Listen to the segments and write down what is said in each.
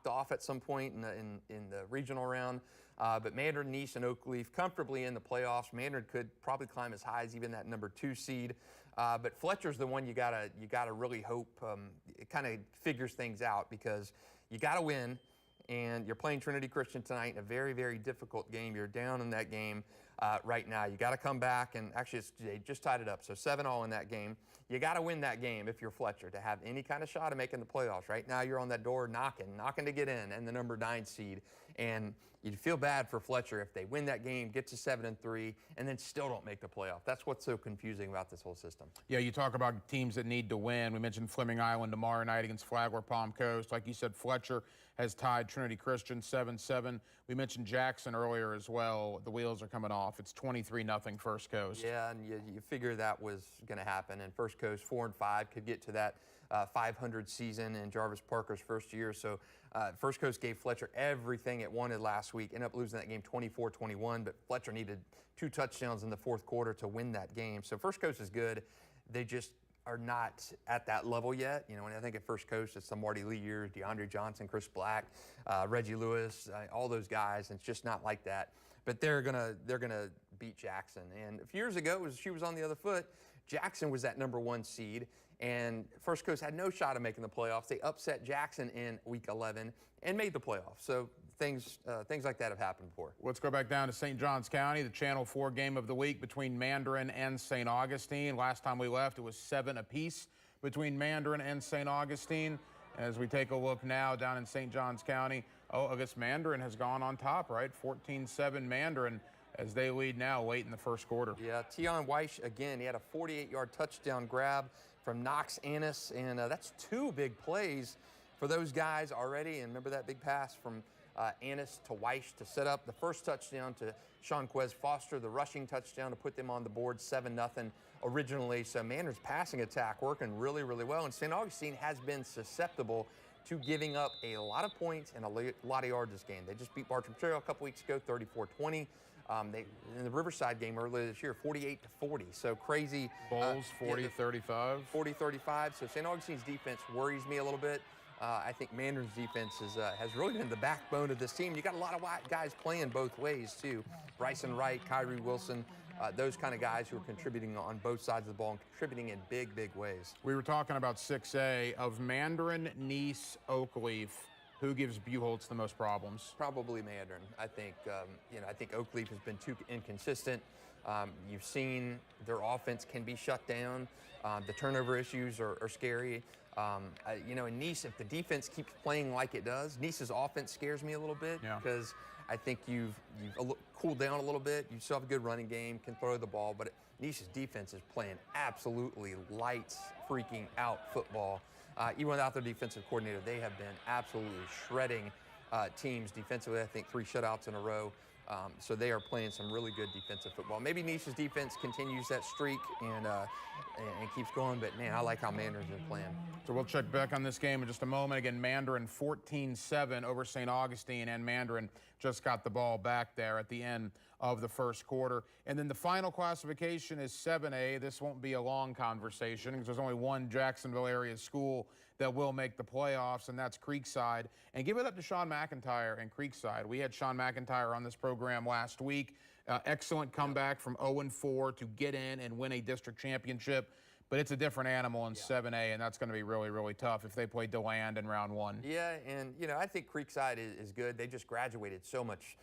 knocked off at some point in the regional round. But Mandarin, Nice, and Oakleaf comfortably in the playoffs. Mandarin could probably climb as high as even that #2 seed. But Fletcher's the one you gotta really hope it kind of figures things out, because you gotta win. And you're playing Trinity Christian tonight in a very, very difficult game. You're down in that game right now. You got to come back, and actually they just tied it up, so 7-all in that game. You got to win that game if you're Fletcher to have any kind of shot of making the playoffs. Right now you're on that door knocking to get in, and the #9 seed. And you'd feel bad for Fletcher if they win that game, get to 7-3, and then still don't make the playoff. That's what's so confusing about this whole system. Yeah, you talk about teams that need to win. We mentioned Fleming Island tomorrow night against Flagler Palm Coast. Like you said, Fletcher has tied Trinity Christian 7-7. We mentioned Jackson earlier as well. The wheels are coming off. It's 23-0 First Coast. Yeah, and you figure that was going to happen. And First Coast 4-5 could get to that 500 season in Jarvis Parker's first year. So First Coast gave Fletcher everything it wanted last week. Ended up losing that game 24-21, but Fletcher needed 2 touchdowns in the fourth quarter to win that game. So First Coast is good. They just are not at that level yet. You know, when I think at First Coast, it's the Marty Lee years, DeAndre Johnson, Chris Black, Reggie Lewis, all those guys. And it's just not like that. But they're gonna beat Jackson. And a few years ago, she was on the other foot. Jackson was that #1 seed, and First Coast had no shot of making the playoffs. They upset Jackson in week 11 and made the playoffs. So things like that have happened before. Let's go back down to St. Johns County, the Channel 4 game of the week between Mandarin and St. Augustine. Last time we left, it was 7 apiece between Mandarin and St. Augustine. As we take a look now down in St. Johns County, I guess Mandarin has gone on top, right? 14-7 Mandarin as they lead now late in the first quarter. Yeah, Tion Weish, again, he had a 48-yard touchdown grab from Knox Annis, and that's 2 big plays for those guys already. And remember that big pass from Annis to Weish to set up the first touchdown to Seanquez Foster, the rushing touchdown to put them on the board 7-0 originally. So Mandarin's passing attack working really, really well. And St. Augustine has been susceptible to giving up a lot of points and a lot of yards this game. They just beat Bartram Trail a couple weeks ago, 34-20. They in the Riverside game earlier this year, 48-40. So crazy. Bowls 40-35. 40-35. So St. Augustine's defense worries me a little bit. I think Mandarin's defense has really been the backbone of this team. You got a lot of guys playing both ways too. Bryson Wright, Kyrie Wilson, those kind of guys who are contributing on both sides of the ball and contributing in big, big ways. We were talking about 6A of Mandarin, Nice, Oakleaf. Who gives Buchholz the most problems? Probably Mandarin. I think I think Oakleaf has been too inconsistent. You've seen their offense can be shut down. The turnover issues are scary. In Nice, if the defense keeps playing like it does, Nice's offense scares me a little bit because I think you've cooled down a little bit. You still have a good running game, can throw the ball, but Nice's defense is playing absolutely lights freaking out football. Even without their defensive coordinator, they have been absolutely shredding teams defensively. I think 3 shutouts in a row. So they are playing some really good defensive football. Maybe Nice's defense continues that streak and keeps going, but man, I like how Mandarin's been playing. So we'll check back on this game in just a moment. Again, Mandarin 14-7 over St. Augustine, and Mandarin just got the ball back there at the end of the first quarter. And then the final classification is 7A. This won't be a long conversation because there's only one Jacksonville area school that will make the playoffs, and that's Creekside. And give it up to Sean McIntyre and Creekside. We had Sean McIntyre on this program last week. Excellent comeback from 0-4 to get in and win a district championship. But it's a different animal in 7A, and that's going to be really, really tough if they play DeLand in round 1. Yeah, and, I think Creekside is good. They just graduated so much.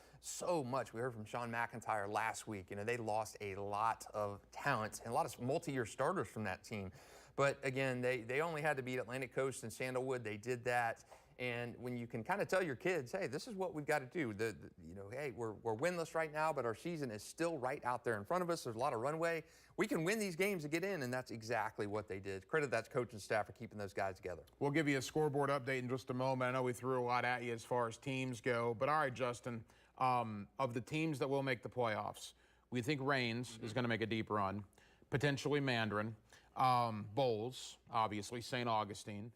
We heard from Sean McIntyre last week. They lost a lot of talent and a lot of multi-year starters from that team. But, again, they only had to beat Atlantic Coast and Sandalwood. They did that. And when you can kind of tell your kids, hey, this is what we've got to do. Hey, we're winless right now, but our season is still right out there in front of us. There's a lot of runway. We can win these games to get in, and that's exactly what they did. Credit that coach and staff for keeping those guys together. We'll give you a scoreboard update in just a moment. I know we threw a lot at you as far as teams go, but all right, Justin, of the teams that will make the playoffs, we think Rains is going to make a deep run, potentially Mandarin, Bowls, obviously, St. Augustine.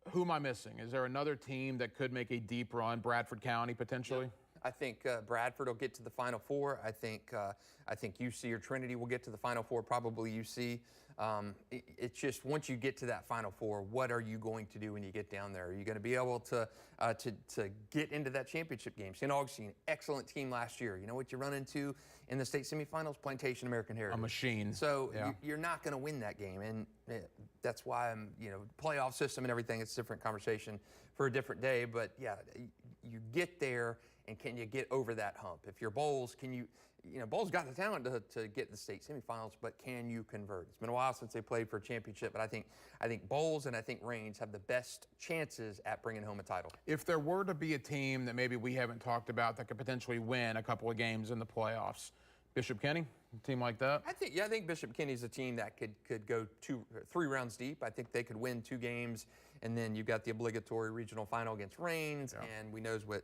Who am I missing? Is there another team that could make a deep run? Bradford County, potentially? I think Bradford will get to the Final Four. I think UC or Trinity will get to the Final Four, probably UC. It's just once you get to that Final Four, what are you going to do when you get down there? Are you going to be able to get into that championship game? St. Augustine, excellent team last year. You know what you run into in the state semifinals? Plantation American Heritage. A machine. So yeah. you're not going to win that game, and that's why playoff system and everything. It's a different conversation for a different day. But yeah, you get there, and can you get over that hump? If you're Bowls, can you? Bowls got the talent to get the state semifinals, but can you convert? It's been a while since they played for a championship, but I think Bowls and I think Reigns have the best chances at bringing home a title. If there were to be a team that maybe we haven't talked about that could potentially win a couple of games in the playoffs, Bishop Kenny, a team like that? I think Bishop Kenny's a team that could go 3 rounds deep. I think they could win 2 games, and then you've got the obligatory regional final against Reigns, and we knows what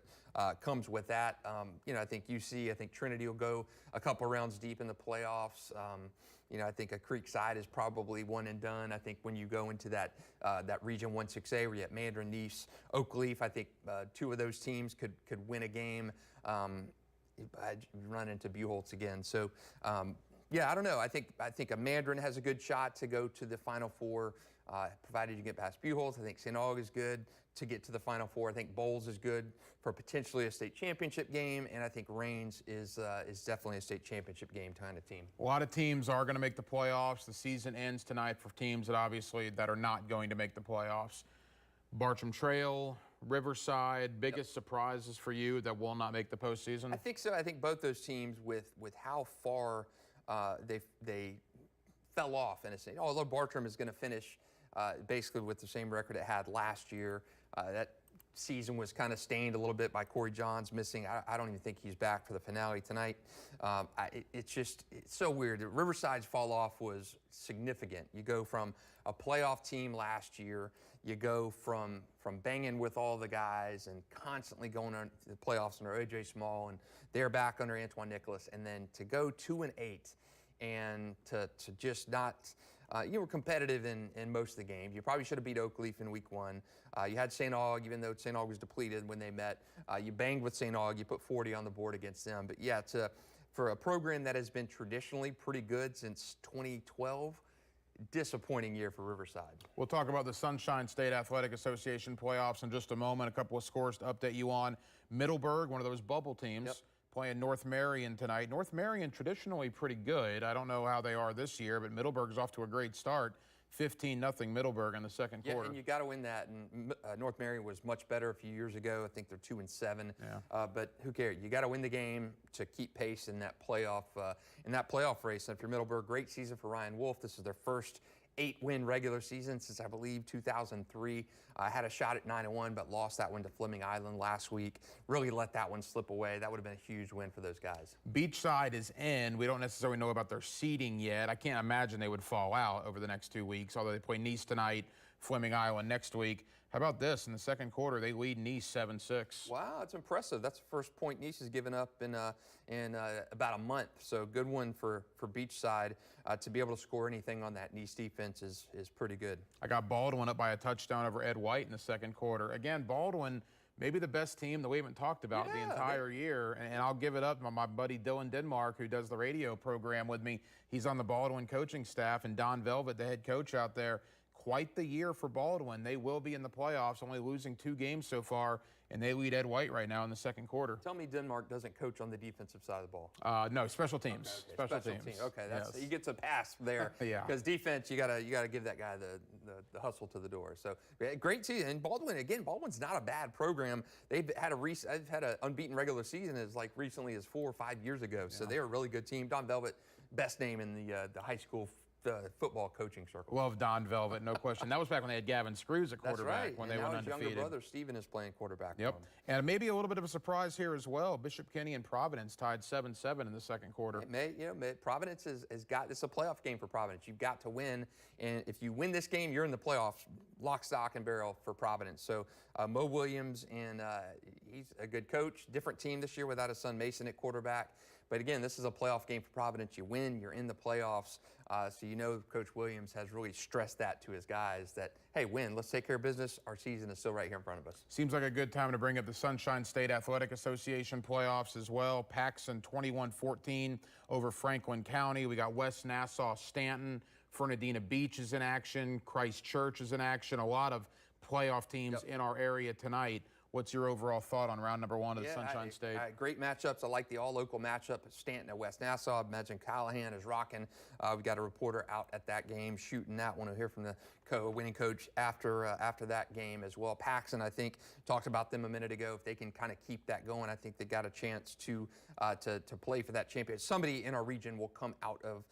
comes with that. I think UC, I think Trinity will go a couple rounds deep in the playoffs. I think a Creekside is probably one and done. I think when you go into that Region 1-6A where you have Mandarin, Nice, Oakleaf, I think 2 of those teams could win a game. I run into Buchholz again. So, I don't know. I think a Mandarin has a good shot to go to the Final Four, provided you get past Buchholz. I think St. Aug is good to get to the Final Four. I think Bowls is good for potentially a state championship game, and I think Reigns is definitely a state championship game kind of team. A lot of teams are going to make the playoffs. The season ends tonight for teams that are not going to make the playoffs. Bartram Trail, Riverside, biggest surprises for you that will not make the postseason? I think so. I think both those teams, with how far they fell off, in a sense. Although Bartram is going to finish basically with the same record it had last year. That season was kind of stained a little bit by Corey Johns missing. I don't even think he's back for the finale tonight. It's so weird. Riverside's fall off was significant. You go from a playoff team last year, you go from banging with all the guys and constantly going on the playoffs under O.J. Small, and they're back under Antoine Nicholas, and then to go 2-8 and to just not. You were competitive in most of the games. You probably should have beat Oakleaf in week 1. You had St. Aug, even though St. Aug was depleted when they met. You banged with St. Aug. You put 40 on the board against them. But yeah, for a program that has been traditionally pretty good since 2012, disappointing year for Riverside. We'll talk about the Sunshine State Athletic Association playoffs in just a moment. A couple of scores to update you on. Middleburg, one of those bubble teams, playing North Marion tonight. North Marion traditionally pretty good. I don't know how they are this year, but Middleburg's off to a great start. 15-0 Middleburg in the second quarter. Yeah, and you got to win that. And North Marion was much better a few years ago. I think they're 2-7. Yeah. But who cares? You got to win the game to keep pace in that playoff race. And if you're Middleburg, great season for Ryan Wolf. This is their first 8-win regular season since, I believe, 2003. Had a shot at 9-1, but lost that one to Fleming Island last week. Really let that one slip away. That would have been a huge win for those guys. Beachside is in. We don't necessarily know about their seeding yet. I can't imagine they would fall out over the next 2 weeks, although they play Nice tonight, Fleming Island next week. How about this? In the second quarter, they lead Nice 7-6. Wow, that's impressive. That's the first point Nice has given up in about a month. So good one for Beachside. To be able to score anything on that Nice defense is pretty good. I got Baldwin up by a touchdown over Ed White in the second quarter. Again, Baldwin, maybe the best team that we haven't talked about the entire year. And I'll give it up to my buddy Dylan Denmark, who does the radio program with me. He's on the Baldwin coaching staff, and Don Velvet, the head coach out there. Quite the year for Baldwin. They will be in the playoffs, only losing 2 games so far, and they lead Ed White right now in the second quarter. Tell me Denmark doesn't coach on the defensive side of the ball. No, special teams. Okay. Special teams. Okay, he gets a pass there. Yeah. Because defense, you gotta give that guy the hustle to the door. So great season. And Baldwin's not a bad program. They've had an unbeaten regular season as like recently as 4 or 5 years ago. So they're a really good team. Don Velvet, best name in the high school football coaching circle. Love Don Velvet, no question. That was back when they had Gavin Screws at quarterback. That's right. When and they now went his undefeated. younger brother Stephen is playing quarterback. Yep. And maybe a little bit of a surprise here as well. Bishop Kenny and Providence tied 7-7 in the second quarter. Providence has got this a playoff game for Providence. You've got to win, and if you win this game, you're in the playoffs, lock, stock, and barrel for Providence. So Mo Williams, and he's a good coach. Different team this year without his son Mason at quarterback. But again, this is a playoff game for Providence. You win, you're in the playoffs. So you know Coach Williams has really stressed that to his guys that, hey, win, let's take care of business. Our season is still right here in front of us. Seems like a good time to bring up the Sunshine State Athletic Association playoffs as well. Paxson 21-14 over Franklin County. We got West Nassau Stanton Fernandina Beach is in action. Christchurch is in action. A lot of playoff teams in our area tonight. What's your overall thought on round number 1 of the Sunshine State? Great matchups. I like the all-local matchup. Stanton at West Nassau. I imagine Callahan is rocking. We've got a reporter out at that game shooting that one. We'll hear from the winning coach after that game as well. Paxson, I think, talked about them a minute ago. If they can kind of keep that going, I think they got a chance to play for that championship. Somebody in our region will come out of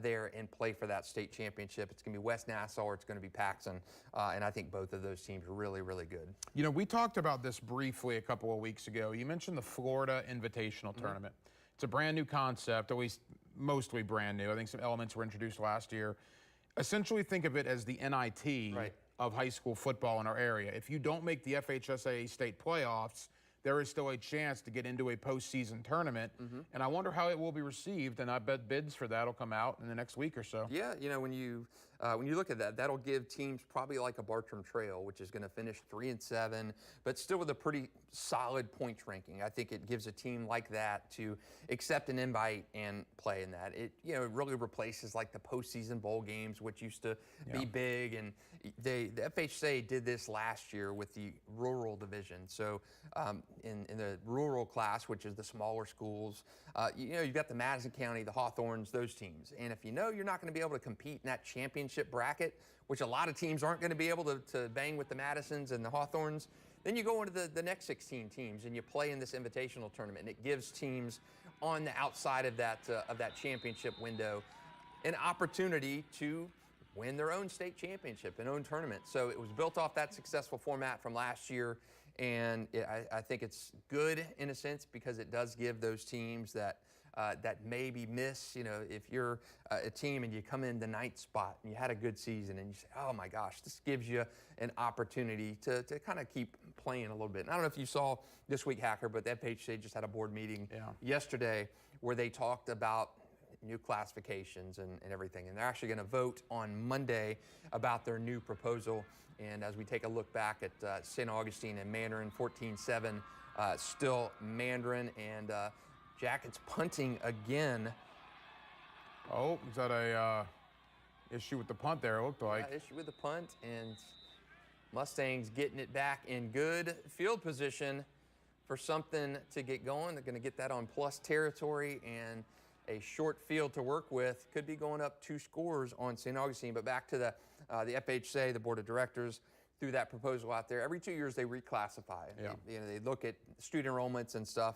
there and play for that state championship. It's going to be West Nassau or it's going to be Paxson, and I think both of those teams are really, really good. You know, we talked about this briefly a couple of weeks ago. You mentioned the Florida Invitational Tournament. It's a brand new concept, at least mostly brand new. I think some elements were introduced last year. Essentially think of it as the NIT of high school football in our area. If you don't make the FHSAA state playoffs, there is still a chance to get into a postseason tournament, and I wonder how it will be received, and I bet bids for that will come out in the next week or so. Yeah, you know, when you look at that, that'll give teams probably like a Bartram Trail, which is going to finish 3-7, but still with a pretty solid points ranking. I think it gives a team like that to accept an invite and play in that. It, you know, it really replaces like the postseason bowl games, which used to be big, and the FHSA did this last year with the rural division. So in the rural class, which is the smaller schools, you know, you've got the Madison County, the Hawthorns, those teams. And if you know you're not going to be able to compete in that championship bracket, which a lot of teams aren't going to be able to bang with the Madisons and the Hawthorns, then you go into the next 16 teams and you play in this invitational tournament. And it gives teams on the outside of that championship window an opportunity to win their own state championship, an own tournament. So it was built off that successful format from last year. And I think it's good in a sense because it does give those teams that maybe miss, you know, if you're a team and you come in the 9th spot and you had a good season and you say, oh my gosh, this gives you an opportunity to kind of keep playing a little bit. And I don't know if you saw this week, Hacker, but the FHA just had a board meeting yesterday where they talked about new classifications and everything. And they're actually going to vote on Monday about their new proposal. And as we take a look back at St. Augustine and Mandarin, 14-7, still Mandarin, and Jackets punting again. Oh, is that a issue with the punt there, it looked like? Yeah, issue with the punt, and Mustangs getting it back in good field position for something to get going. They're going to get that on plus territory and a short field to work with. Could be going up 2 scores on St. Augustine. But back to the FHSA, the board of directors, threw that proposal out there. Every 2 years they reclassify. They look at student enrollments and stuff.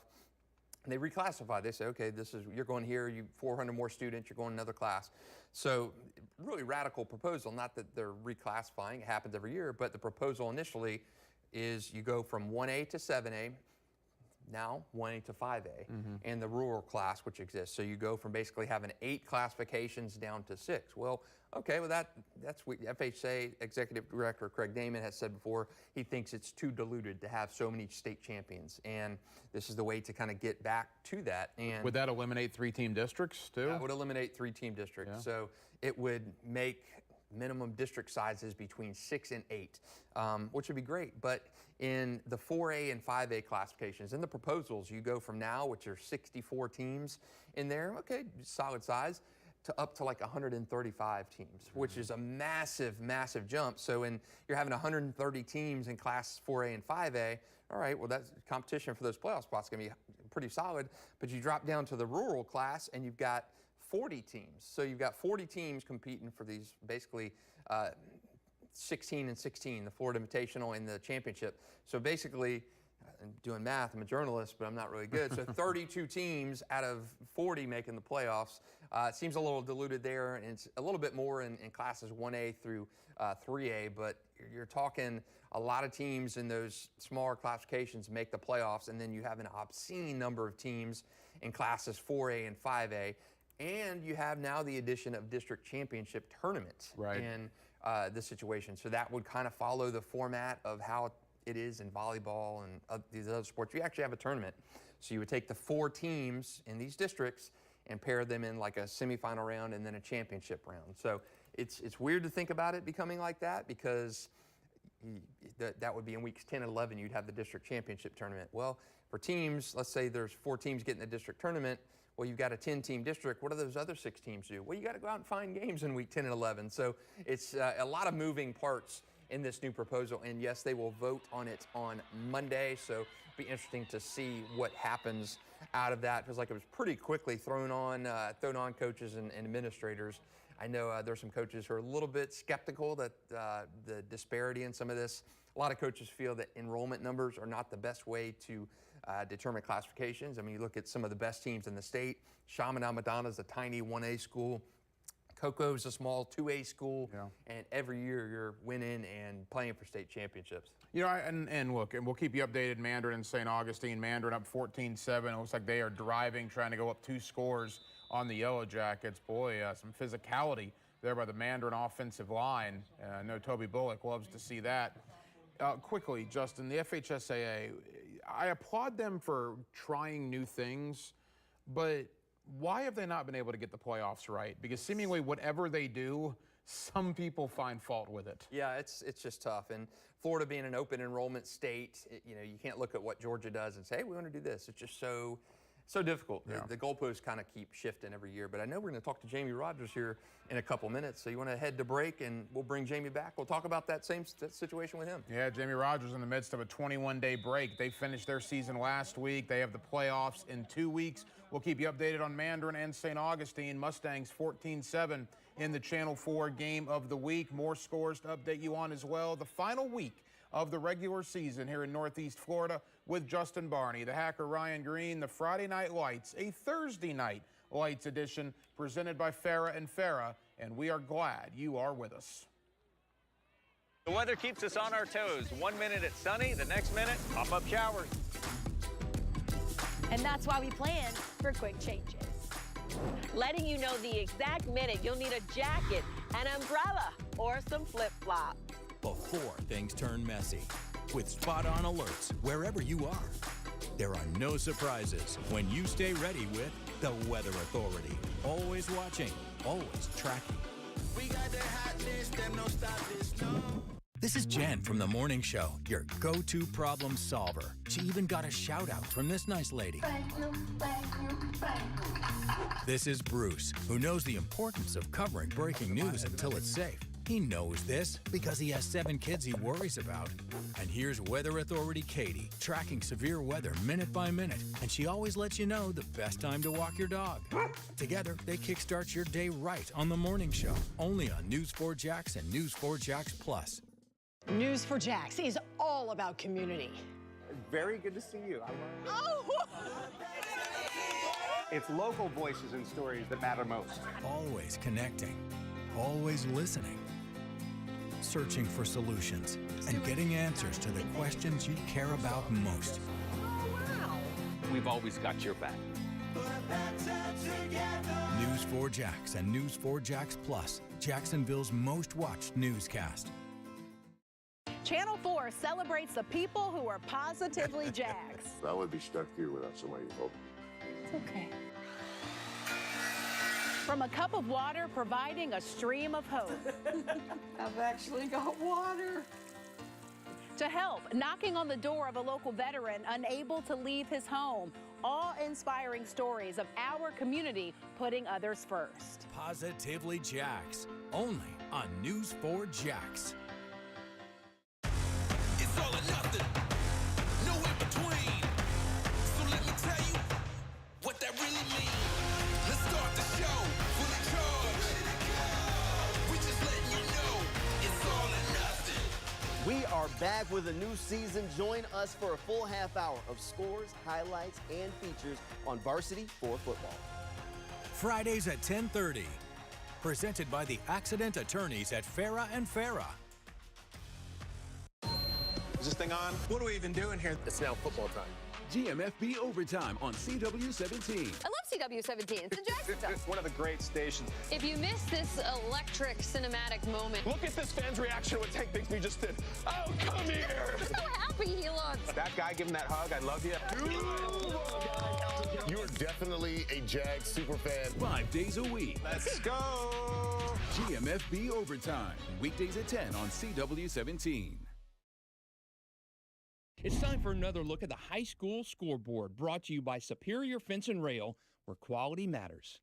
And they reclassify. They say, okay, you're going here, 400 more students, you're going another class. So really radical proposal, not that they're reclassifying, it happens every year, but the proposal initially is you go from 1A to 7A, now 1A to 5A, and the rural class which exists. So you go from basically having 8 classifications down to 6. Well, okay, well that's what FHA Executive Director Craig Damon has said before. He thinks it's too diluted to have so many state champions, and this is the way to kind of get back to that. And would that eliminate 3-team districts too? That would eliminate 3-team districts. Yeah. So it would make minimum district sizes between 6 and 8, which would be great. But in the 4A and 5A classifications, in the proposals, you go from now, which are 64 teams in there, okay, solid size, to up to like 135 teams, which is a massive, massive jump. So when you're having 130 teams in class 4A and 5A, all right, well, that's competition for those playoff spots going to be pretty solid. But you drop down to the rural class and you've got 40 teams. So you've got 40 teams competing for these basically 16 and 16, the Florida Invitational and the championship. So basically, I'm doing math, I'm a journalist, but I'm not really good. So 32 teams out of 40 making the playoffs. It seems a little diluted there, and it's a little bit more in classes 1A through 3A, but you're talking a lot of teams in those smaller classifications make the playoffs, and then you have an obscene number of teams in classes 4A and 5A. And you have now the addition of district championship tournaments in this situation. So that would kind of follow the format of how it is in volleyball and these other sports. You actually have a tournament. So you would take the 4 teams in these districts and pair them in like a semifinal round and then a championship round. So it's weird to think about it becoming like that because that would be in weeks 10 and 11, you'd have the district championship tournament. Well, for teams, let's say there's 4 teams getting the district tournament. Well, you've got a 10-team district. What do those other 6 teams do? Well, you got to go out and find games in week 10 and 11. So it's a lot of moving parts in this new proposal. And yes, they will vote on it on Monday. So it'll be interesting to see what happens out of that. Feels like it was pretty quickly thrown on coaches and administrators. I know there's some coaches who are a little bit skeptical that the disparity in some of this. A lot of coaches feel that enrollment numbers are not the best way to determine classifications. I mean, you look at some of the best teams in the state. Chaminade Madonna is a tiny 1A school. Cocoa is a small 2A school, and every year you're winning and playing for state championships. You know, and look, and we'll keep you updated. Mandarin and St. Augustine. Mandarin up 14-7. It looks like they are driving, trying to go up 2 scores on the Yellow Jackets. Boy, some physicality there by the Mandarin offensive line. I know Toby Bullock loves to see that. Quickly, Justin, the FHSAA, I applaud them for trying new things, but why have they not been able to get the playoffs right? Because seemingly whatever they do, some people find fault with it. Yeah, it's just tough. And Florida being an open enrollment state, you know, you can't look at what Georgia does and say, hey, we want to do this. It's just so difficult. Yeah. The goalposts kind of keep shifting every year. But I know we're going to talk to Jamie Rogers here in a couple minutes. So you want to head to break, and we'll bring Jamie back. We'll talk about that same situation with him. Yeah, Jamie Rogers in the midst of a 21-day break. They finished their season last week. They have the playoffs in 2 weeks. We'll keep you updated on Mandarin and St. Augustine. Mustangs 14-7 in the Channel 4 game of the week. More scores to update you on as well. The final week of the regular season here in Northeast Florida with Justin Barney, the hacker Ryan Green, the Friday Night Lights, a Thursday Night Lights edition presented by Farah and Farah, and we are glad you are with us. The weather keeps us on our toes. 1 minute it's sunny, the next minute, pop-up showers. And that's why we plan for quick changes. Letting you know the exact minute you'll need a jacket, an umbrella, or some flip-flops. Before things turn messy, with spot-on alerts wherever you are. There are no surprises when you stay ready with the Weather Authority. Always watching, always tracking. We got the hotness, them no stop this, no. This is Jen from The Morning Show, your go-to problem solver. She even got a shout-out from this nice lady. Thank you, thank you, thank you. This is Bruce, who knows the importance of covering breaking news until it's safe. He knows this because he has 7 kids he worries about. And here's Weather Authority Katie, tracking severe weather minute by minute, and she always lets you know the best time to walk your dog. Together, they kickstart your day right on The Morning Show, only on News4Jax and News4Jax Plus. News4Jax is all about community. Very good to see you. Oh! It's local voices and stories that matter most. Always connecting, always listening, searching for solutions, and getting answers to the questions you care about most. We've always got your back. News4Jax and News4Jax Plus, Jacksonville's most watched newscast. Channel 4 celebrates the people who are positively Jags. I would be stuck here without somebody to help. It's okay. From a cup of water providing a stream of hope. I've actually got water. To help, knocking on the door of a local veteran unable to leave his home. Awe-inspiring stories of our community putting others first. Positively Jax, only on News4Jax. It's all or nothing, no in between. So let me tell you what that really means. Let's start the show, fully charged. We just letting you know it's all or nothing. We are back with a new season. Join us for a full half hour of scores, highlights, and features on Varsity 4 football. Fridays at 10:30. Presented by the accident attorneys at Farah and Farah. Is this thing on? What are we even doing here? It's now football time. GMFB Overtime on CW17. I love CW17. It's in Jacksonville. One of the great stations. If you miss this electric cinematic moment. Look at this fan's reaction to what Tank Bixby just did. Oh, come here. Look so happy he looks. That guy giving that hug, I love you. You're definitely a Jags super fan. 5 days a week. Let's go. GMFB Overtime. Weekdays at 10 on CW17. It's time for another look at the high school scoreboard, brought to you by Superior Fence and Rail, where quality matters.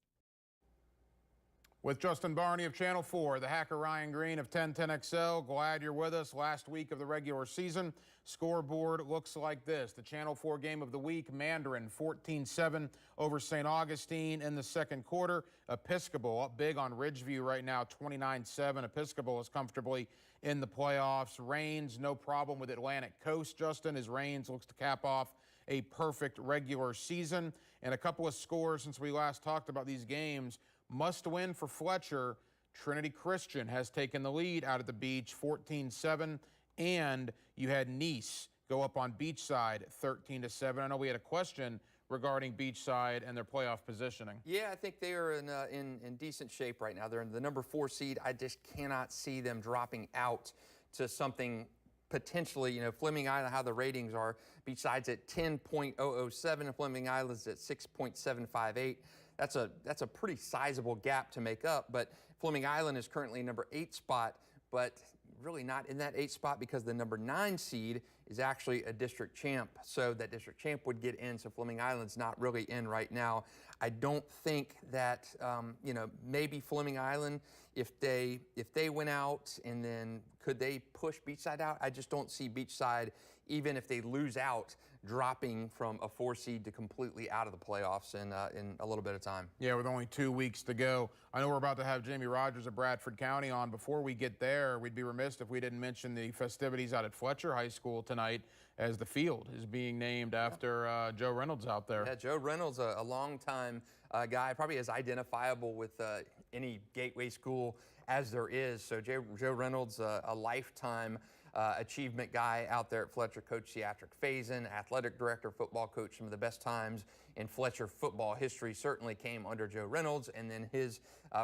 With Justin Barney of Channel 4, the hacker Ryan Green of 1010XL. Glad you're with us. Last week of the regular season, scoreboard looks like this. The Channel 4 game of the week, Mandarin 14-7 over St. Augustine in the second quarter. Episcopal up big on Ridgeview right now, 29-7. Episcopal is comfortably in the playoffs. Reigns, no problem with Atlantic Coast, Justin, as Reigns looks to cap off a perfect regular season. And a couple of scores since we last talked about these games. Must win for Fletcher. Trinity Christian has taken the lead out at the beach, 14-7. And you had Nice go up on Beachside, 13-7. I know we had a question regarding Beachside and their playoff positioning. Yeah, I think they are in decent shape right now. They're in the number 4 seed. I just cannot see them dropping out to something potentially, Fleming Island, how the ratings are. Beachside's at 10.007 and Fleming Island's at 6.758. That's a pretty sizable gap to make up, but Fleming Island is currently number 8 spot, but really not in that 8 spot because the number 9 seed is actually a district champ. So that district champ would get in, so Fleming Island's not really in right now. I don't think that, maybe Fleming Island, if they went out and then could they push Beachside out? I just don't see Beachside, even if they lose out, dropping from a 4 seed to completely out of the playoffs in a little bit of time. Yeah, with only 2 weeks to go. I know we're about to have Jamie Rogers of Bradford County on. Before we get there, we'd be remiss if we didn't mention the festivities out at Fletcher High School tonight as the field is being named after Joe Reynolds out there. Yeah, Joe Reynolds, a long-time guy, probably as identifiable with any gateway school as there is. So Joe Reynolds, a lifetime achievement guy out there at Fletcher. Coach Theatric Faison, athletic director, football coach. Some of the best times in Fletcher football history certainly came under Joe Reynolds, and then his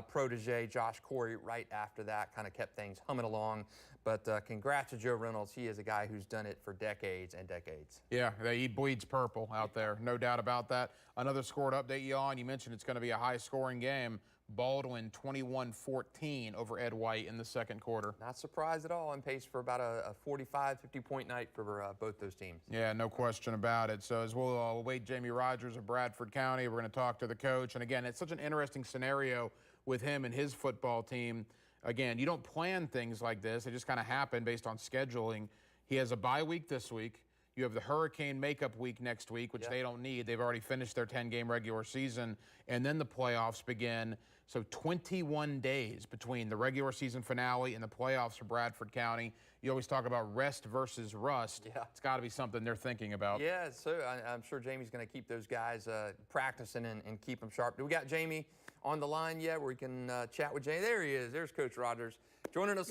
protege, Josh Corey, right after that kind of kept things humming along. But congrats to Joe Reynolds. He is a guy who's done it for decades and decades. Yeah, he bleeds purple out there, no doubt about that. Another score to update you on. You mentioned it's going to be a high-scoring game. Baldwin 21-14 over Ed White in the second quarter. Not surprised at all. On pace for about a 45, 50-point night for both those teams. Yeah, no question about it. So as we'll await Jamie Rogers of Bradford County, we're going to talk to the coach. And again, it's such an interesting scenario with him and his football team. Again, you don't plan things like this. They just kind of happen based on scheduling. He has a bye week this week. You have the hurricane makeup week next week, which they don't need. They've already finished their 10-game regular season. And then the playoffs begin. So 21 days between the regular season finale and the playoffs for Bradford County. You always talk about rest versus rust. Yeah. It's got to be something they're thinking about. Yeah, so I'm sure Jamie's going to keep those guys practicing and keep them sharp. Do we got Jamie on the line yet where we can chat with Jamie? There he is. There's Coach Rogers joining us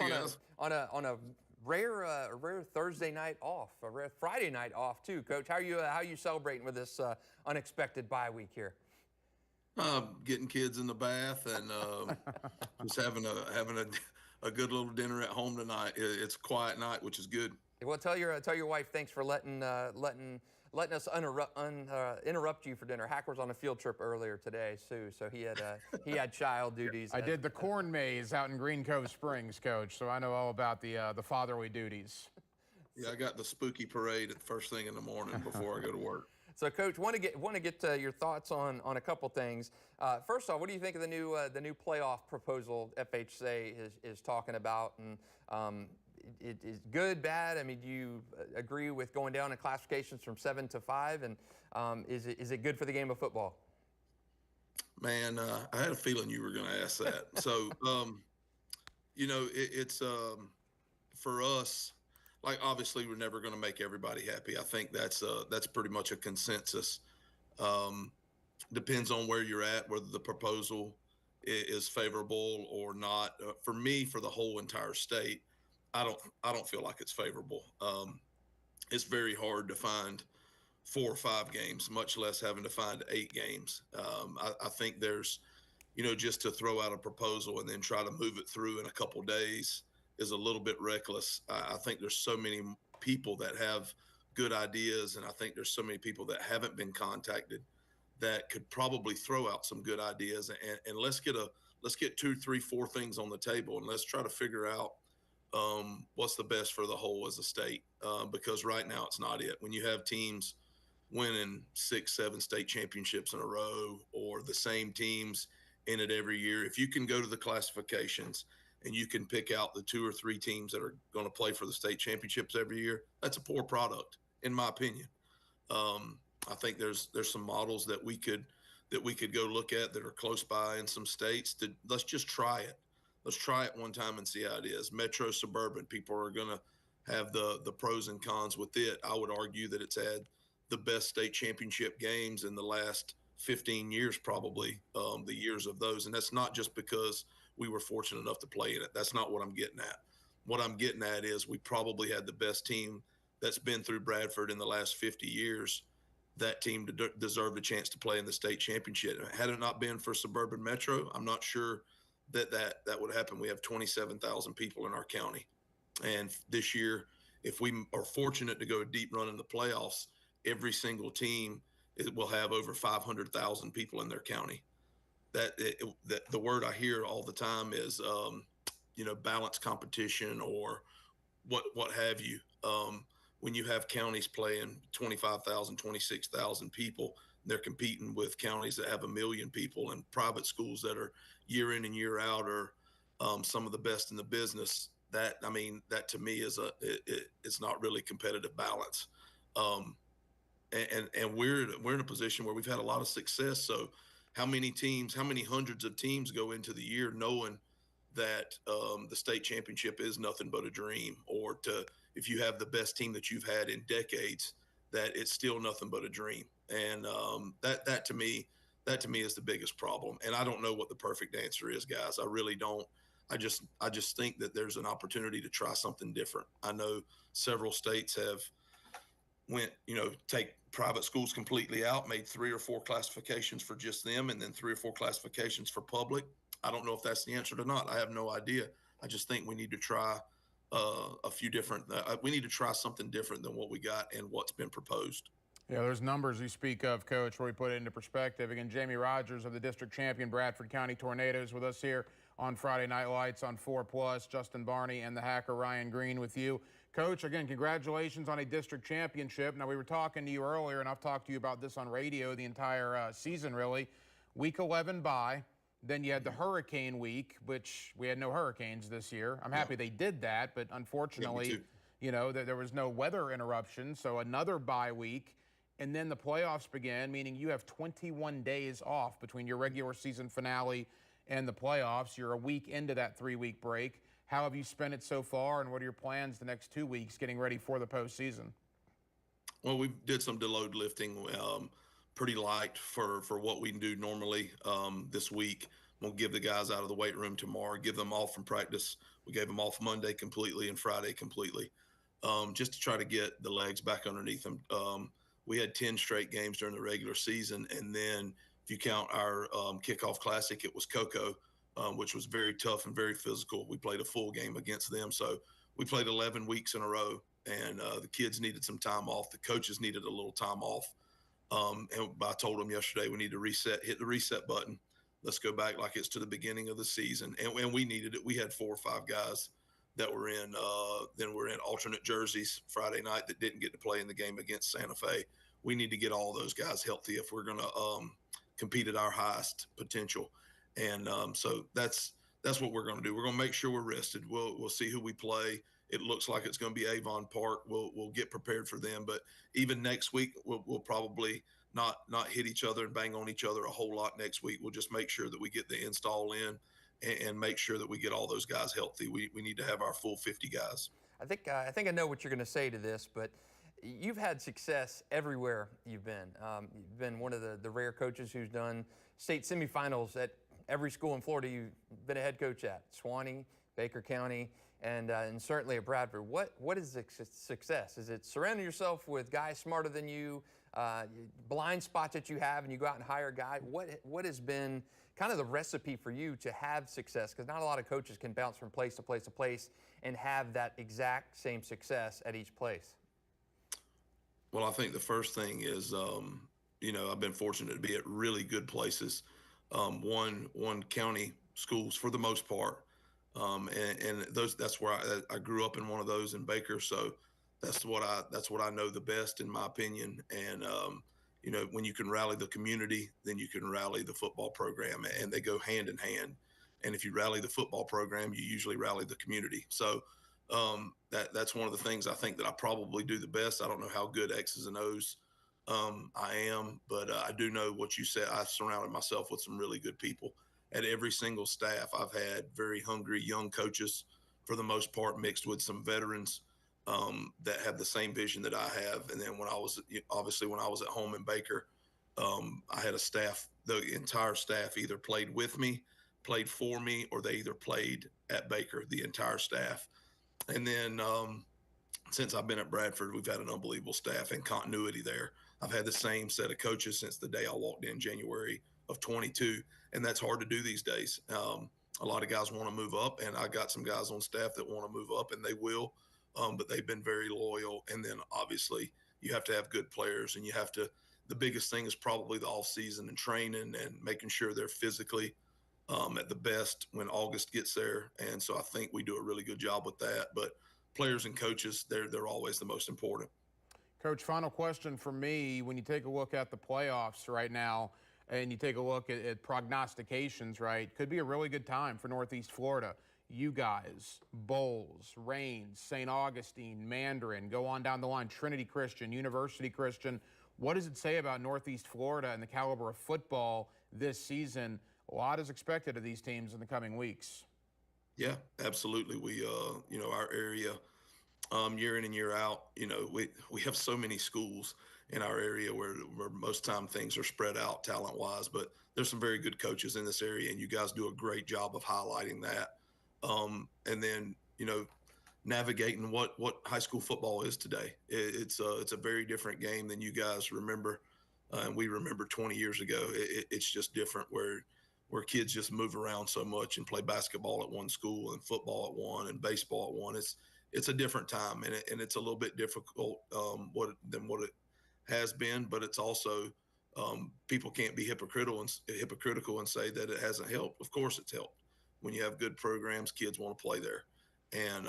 on a rare Thursday night off, a rare Friday night off too, Coach. How are you celebrating with this unexpected bye week here? Getting kids in the bath and just having a good little dinner at home tonight. It's a quiet night, which is good. Well, tell your wife thanks for letting us interrupt you for dinner. Hack was on a field trip earlier today, Sue, so he had child duties. I did the corn maze out in Green Cove Springs, Coach, so I know all about the fatherly duties. Yeah, I got the spooky parade at the first thing in the morning before I go to work. So, Coach, want to get your thoughts on a couple things. First off, what do you think of the new playoff proposal FHA is talking about? And it is good, bad? I mean, do you agree with going down in classifications from 7 to 5? And is it good for the game of football? Man, I had a feeling you were going to ask that. So, it's for us. Like, obviously, we're never going to make everybody happy. I think that's pretty much a consensus. Depends on where you're at, whether the proposal is favorable or not. For me, for the whole entire state, I don't feel like it's favorable. It's very hard to find 4 or 5 games, much less having to find 8 games. I think there's, just to throw out a proposal and then try to move it through in a couple days is a little bit reckless. I think there's so many people that have good ideas, and I think there's so many people that haven't been contacted that could probably throw out some good ideas. And let's get 2, 3, 4 things on the table, and let's try to figure out what's the best for the whole as a state. Because right now it's not it. When you have teams winning 6, 7 state championships in a row, or the same teams in it every year. If you can go to the classifications and you can pick out the 2 or 3 teams that are going to play for the state championships every year, that's a poor product, in my opinion. I think there's some models that we could go look at that are close by in some states. Let's just try it. Let's try it one time and see how it is. Metro, suburban, people are going to have the pros and cons with it. I would argue that it's had the best state championship games in the last 15 years, probably, the years of those. And that's not just because we were fortunate enough to play in it. That's not what I'm getting at. What I'm getting at is we probably had the best team that's been through Bradford in the last 50 years. That team deserved a chance to play in the state championship. Had it not been for suburban Metro, I'm not sure that would happen. We have 27,000 people in our county. And this year, if we are fortunate to go a deep run in the playoffs, every single team will have over 500,000 people in their county. That the word I hear all the time is, balanced competition or what have you. When you have counties playing 25,000, 26,000 people, they're competing with counties that have 1 million people, and private schools that are year in and year out are some of the best in the business. That to me is it's not really competitive balance. And we're in a position where we've had a lot of success. So how many hundreds of teams go into the year knowing that the state championship is nothing but a dream, or if you have the best team that you've had in decades, that it's still nothing but a dream. And that to me is the biggest problem. And I don't know what the perfect answer is, guys. I really don't. I just think that there's an opportunity to try something different. I know several states have take private schools completely out, made 3 or 4 classifications for just them, and then 3 or 4 classifications for public. I don't know if that's the answer or not. I have no idea. I just think we need to try we need to try something different than what we got and what's been proposed. Yeah, those numbers you speak of, Coach, where we put it into perspective. Again, Jamie Rogers of the district champion Bradford County Tornadoes with us here on Friday Night Lights on 4+. Justin Barney and the hacker Ryan Green with you. Coach, again, congratulations on a district championship. Now, we were talking to you earlier, and I've talked to you about this on radio the entire season, really. Week 11 bye. Then you had the hurricane week, which we had no hurricanes this year. I'm happy they did that, but unfortunately, there was no weather interruption, so another bye week. And then the playoffs began, meaning you have 21 days off between your regular season finale and the playoffs. You're a week into that 3-week break. How have you spent it so far, and what are your plans the next 2 weeks getting ready for the postseason? Well, we did some deload lifting, pretty light for what we do normally this week. We'll give the guys out of the weight room tomorrow, give them off from practice. We gave them off Monday completely and Friday completely, just to try to get the legs back underneath them. We had 10 straight games during the regular season, and then if you count our kickoff classic, it was Cocoa, which was very tough and very physical. We played a full game against them, so we played 11 weeks in a row, and the kids needed some time off. The coaches needed a little time off. And I told them yesterday we need to hit the reset button. Let's go back like it's to the beginning of the season. And we needed it. We had 4 or 5 guys that were in alternate jerseys Friday night that didn't get to play in the game against Santa Fe. We need to get all those guys healthy if we're going to compete at our highest potential. And so that's what we're going to do. We're going to make sure we're rested. We'll see who we play. It looks like it's going to be Avon Park. We'll get prepared for them. But even next week, we'll probably not hit each other and bang on each other a whole lot next week. We'll just make sure that we get the install in and make sure that we get all those guys healthy. We need to have our full 50 guys. I think I know what you're going to say to this, but you've had success everywhere you've been. You've been one of the rare coaches who's done state semifinals at every school in Florida you've been a head coach at. Suwannee, Baker County, and certainly at Bradford. What is success? Is it surrounding yourself with guys smarter than you, blind spots that you have, and you go out and hire a guy? What has been kind of the recipe for you to have success? Because not a lot of coaches can bounce from place to place to place and have that exact same success at each place. Well, I think the first thing is, I've been fortunate to be at really good places, one county schools for the most part. And that's where I grew up in one of those in Baker. So that's what I know the best, in my opinion. And when you can rally the community, then you can rally the football program, and they go hand in hand. And if you rally the football program, you usually rally the community. So that's one of the things I think that I probably do the best. I don't know how good X's and O's I am, but I do know what you said. I've surrounded myself with some really good people at every single staff. I've had very hungry young coaches, for the most part, mixed with some veterans that have the same vision that I have. And then when I was at home in Baker, I had a staff. The entire staff either played with me, played for me, or they either played at Baker. The entire staff. And then since I've been at Bradford, we've had an unbelievable staff and continuity there. I've had the same set of coaches since the day I walked in January of 22, and that's hard to do these days. A lot of guys want to move up, and I got some guys on staff that want to move up, and they will, but they've been very loyal. And then obviously you have to have good players, and you have to. The biggest thing is probably the off season and training and making sure they're physically at the best when August gets there. And so I think we do a really good job with that. But players and coaches, they're always the most important. Coach, final question for me. When you take a look at the playoffs right now and you take a look at prognostications, right, could be a really good time for Northeast Florida. You guys, Bowles, Rains, St. Augustine, Mandarin, go on down the line, Trinity Christian, University Christian. What does it say about Northeast Florida and the caliber of football this season? A lot is expected of these teams in the coming weeks. Yeah, absolutely. We, our area, year in and year out, we have so many schools in our area where most time things are spread out talent-wise, but there's some very good coaches in this area, and you guys do a great job of highlighting that. And then, navigating what high school football is today. It's a very different game than you guys remember, and we remember 20 years ago. It's just different where kids just move around so much and play basketball at one school and football at one and baseball at one. It's a different time, and it's a little bit difficult than what it has been, but it's also people can't be hypocritical and say that it hasn't helped. Of course it's helped. When you have good programs, kids want to play there, and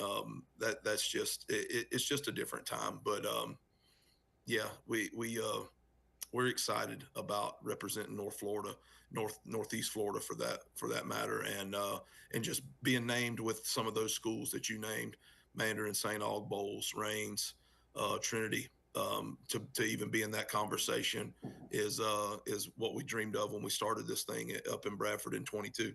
that's just it's just a different time. But yeah, we're excited about representing Northeast Florida for that matter, and just being named with some of those schools that you named, Mandarin, St. Aug, Bowles, Rains, Trinity. To even be in that conversation is what we dreamed of when we started this thing up in Bradford in 22.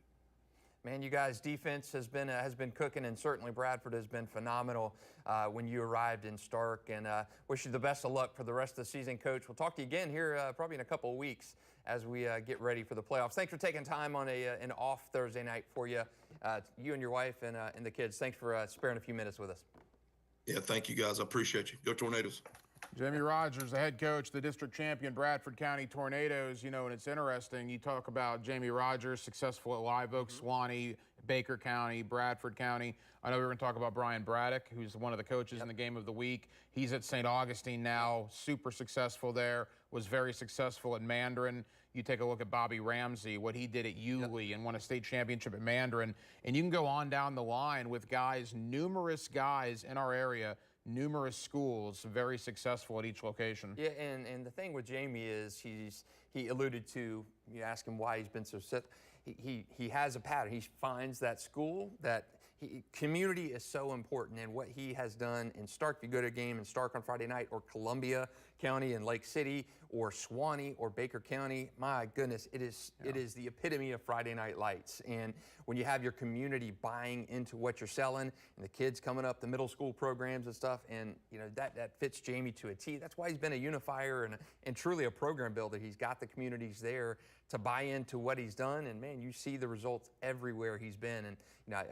Man, you guys' defense has been cooking, and certainly Bradford has been phenomenal when you arrived in Stark. And wish you the best of luck for the rest of the season, Coach. We'll talk to you again here probably in a couple of weeks as we get ready for the playoffs. Thanks for taking time on an off Thursday night for you, you and your wife and the kids. Thanks for sparing a few minutes with us. Yeah, thank you guys. I appreciate you. Go Tornadoes. Jamie Rogers, the head coach, the district champion, Bradford County Tornadoes. And it's interesting. You talk about Jamie Rogers, successful at Live Oak, Suwannee, Baker County, Bradford County. I know we're going to talk about Brian Braddock, who's one of the coaches in the game of the week. He's at St. Augustine now, super successful there, was very successful at Mandarin. You take a look at Bobby Ramsey, what he did at Yulee and won a state championship at Mandarin. And you can go on down the line with numerous guys in our area, numerous schools, very successful at each location. Yeah, and the thing with Jamie is he alluded to, you ask him why he's been so he has a pattern. He finds that school that community is so important, and what he has done in Stark, if you go to a game in Stark on Friday night, or Columbia County and Lake City, or Suwannee or Baker County, my goodness, it is the epitome of Friday Night Lights. And when you have your community buying into what you're selling, and the kids coming up, the middle school programs and stuff, and that fits Jamie to a T. That's why he's been a unifier and truly a program builder. He's got the communities there to buy into what he's done, and man, you see the results everywhere he's been. And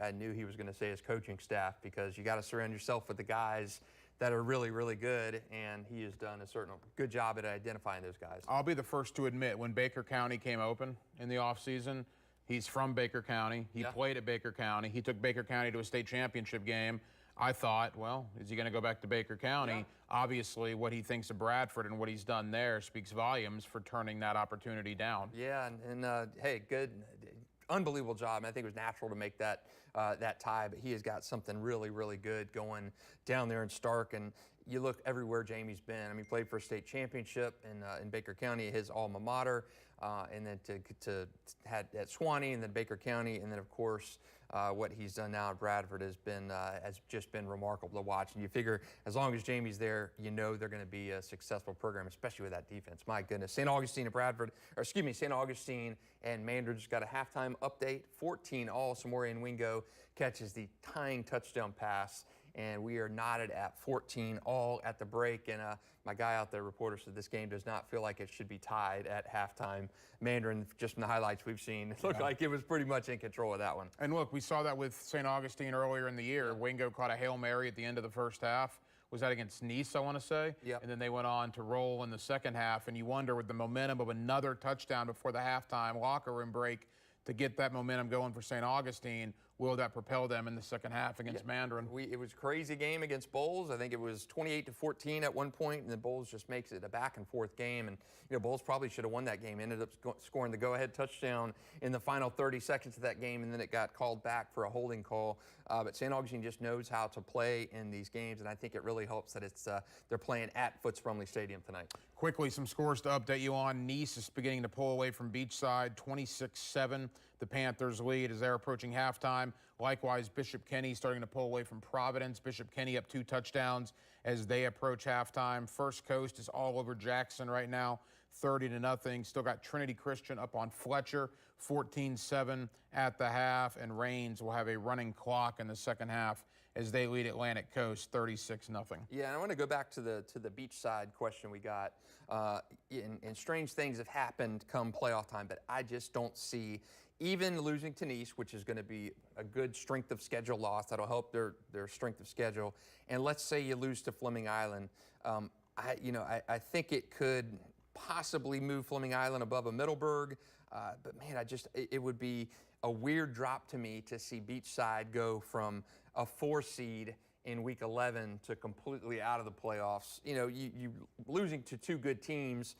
I knew he was going to say his coaching staff, because you got to surround yourself with the guys that are really, really good, and he has done a certain good job at identifying those guys. I'll be the first to admit, when Baker County came open in the offseason, he's from Baker County. He played at Baker County. He took Baker County to a state championship game. I thought, well, is he going to go back to Baker County? Yeah. Obviously, what he thinks of Bradford and what he's done there speaks volumes for turning that opportunity down. Yeah, and hey, good. unbelievable job. And I think it was natural to make that that tie, but he has got something really, really good going down there in Stark. And you look everywhere Jamie's been. I mean, played for a state championship in Baker County, his alma mater, and then to had at Swanee, and then Baker County, and then of course what he's done now at Bradford has just been remarkable to watch. And you figure as long as Jamie's there, you know they're going to be a successful program, especially with that defense. My goodness, St. Augustine and Mandarin just got a halftime update. 14-all. Samorian Wingo catches the tying touchdown pass, and we are knotted at 14-all at the break. And my guy out there, reporter, said this game does not feel like it should be tied at halftime. Mandarin, just from the highlights we've seen, it looked like it was pretty much in control of that one. And look, we saw that with St. Augustine earlier in the year. Wingo caught a Hail Mary at the end of the first half. Was that against Nice, I want to say? Yep. And then they went on to roll in the second half, and you wonder with the momentum of another touchdown before the halftime locker room break to get that momentum going for St. Augustine, will that propel them in the second half against Mandarin? It was a crazy game against Bowles. I think it was 28-14 at one point, and then Bowles just makes it a back-and-forth game. And Bowles probably should have won that game. Ended up scoring the go-ahead touchdown in the final 30 seconds of that game, and then it got called back for a holding call. But St. Augustine just knows how to play in these games, and I think it really helps that they're playing at Foots-Brumley Stadium tonight. Quickly, some scores to update you on. Nice is beginning to pull away from Beachside, 26-7. The Panthers lead as they're approaching halftime. Likewise, Bishop Kenny starting to pull away from Providence. Bishop Kenny up 2 touchdowns as they approach halftime. First Coast is all over Jackson right now, 30-0. Still got Trinity Christian up on Fletcher, 14-7 at the half. And Rains will have a running clock in the second half as they lead Atlantic Coast, 36-0. Yeah, and I want to go back to the Beachside question we got. And strange things have happened come playoff time, but I just don't see, even losing to Nice, which is going to be a good strength of schedule loss, that'll help their strength of schedule. And let's say you lose to Fleming Island. I think it could possibly move Fleming Island above a Middleburg. But man, it would be a weird drop to me to see Beachside go from a 4 seed in week 11 to completely out of the playoffs. You losing to 2 good teams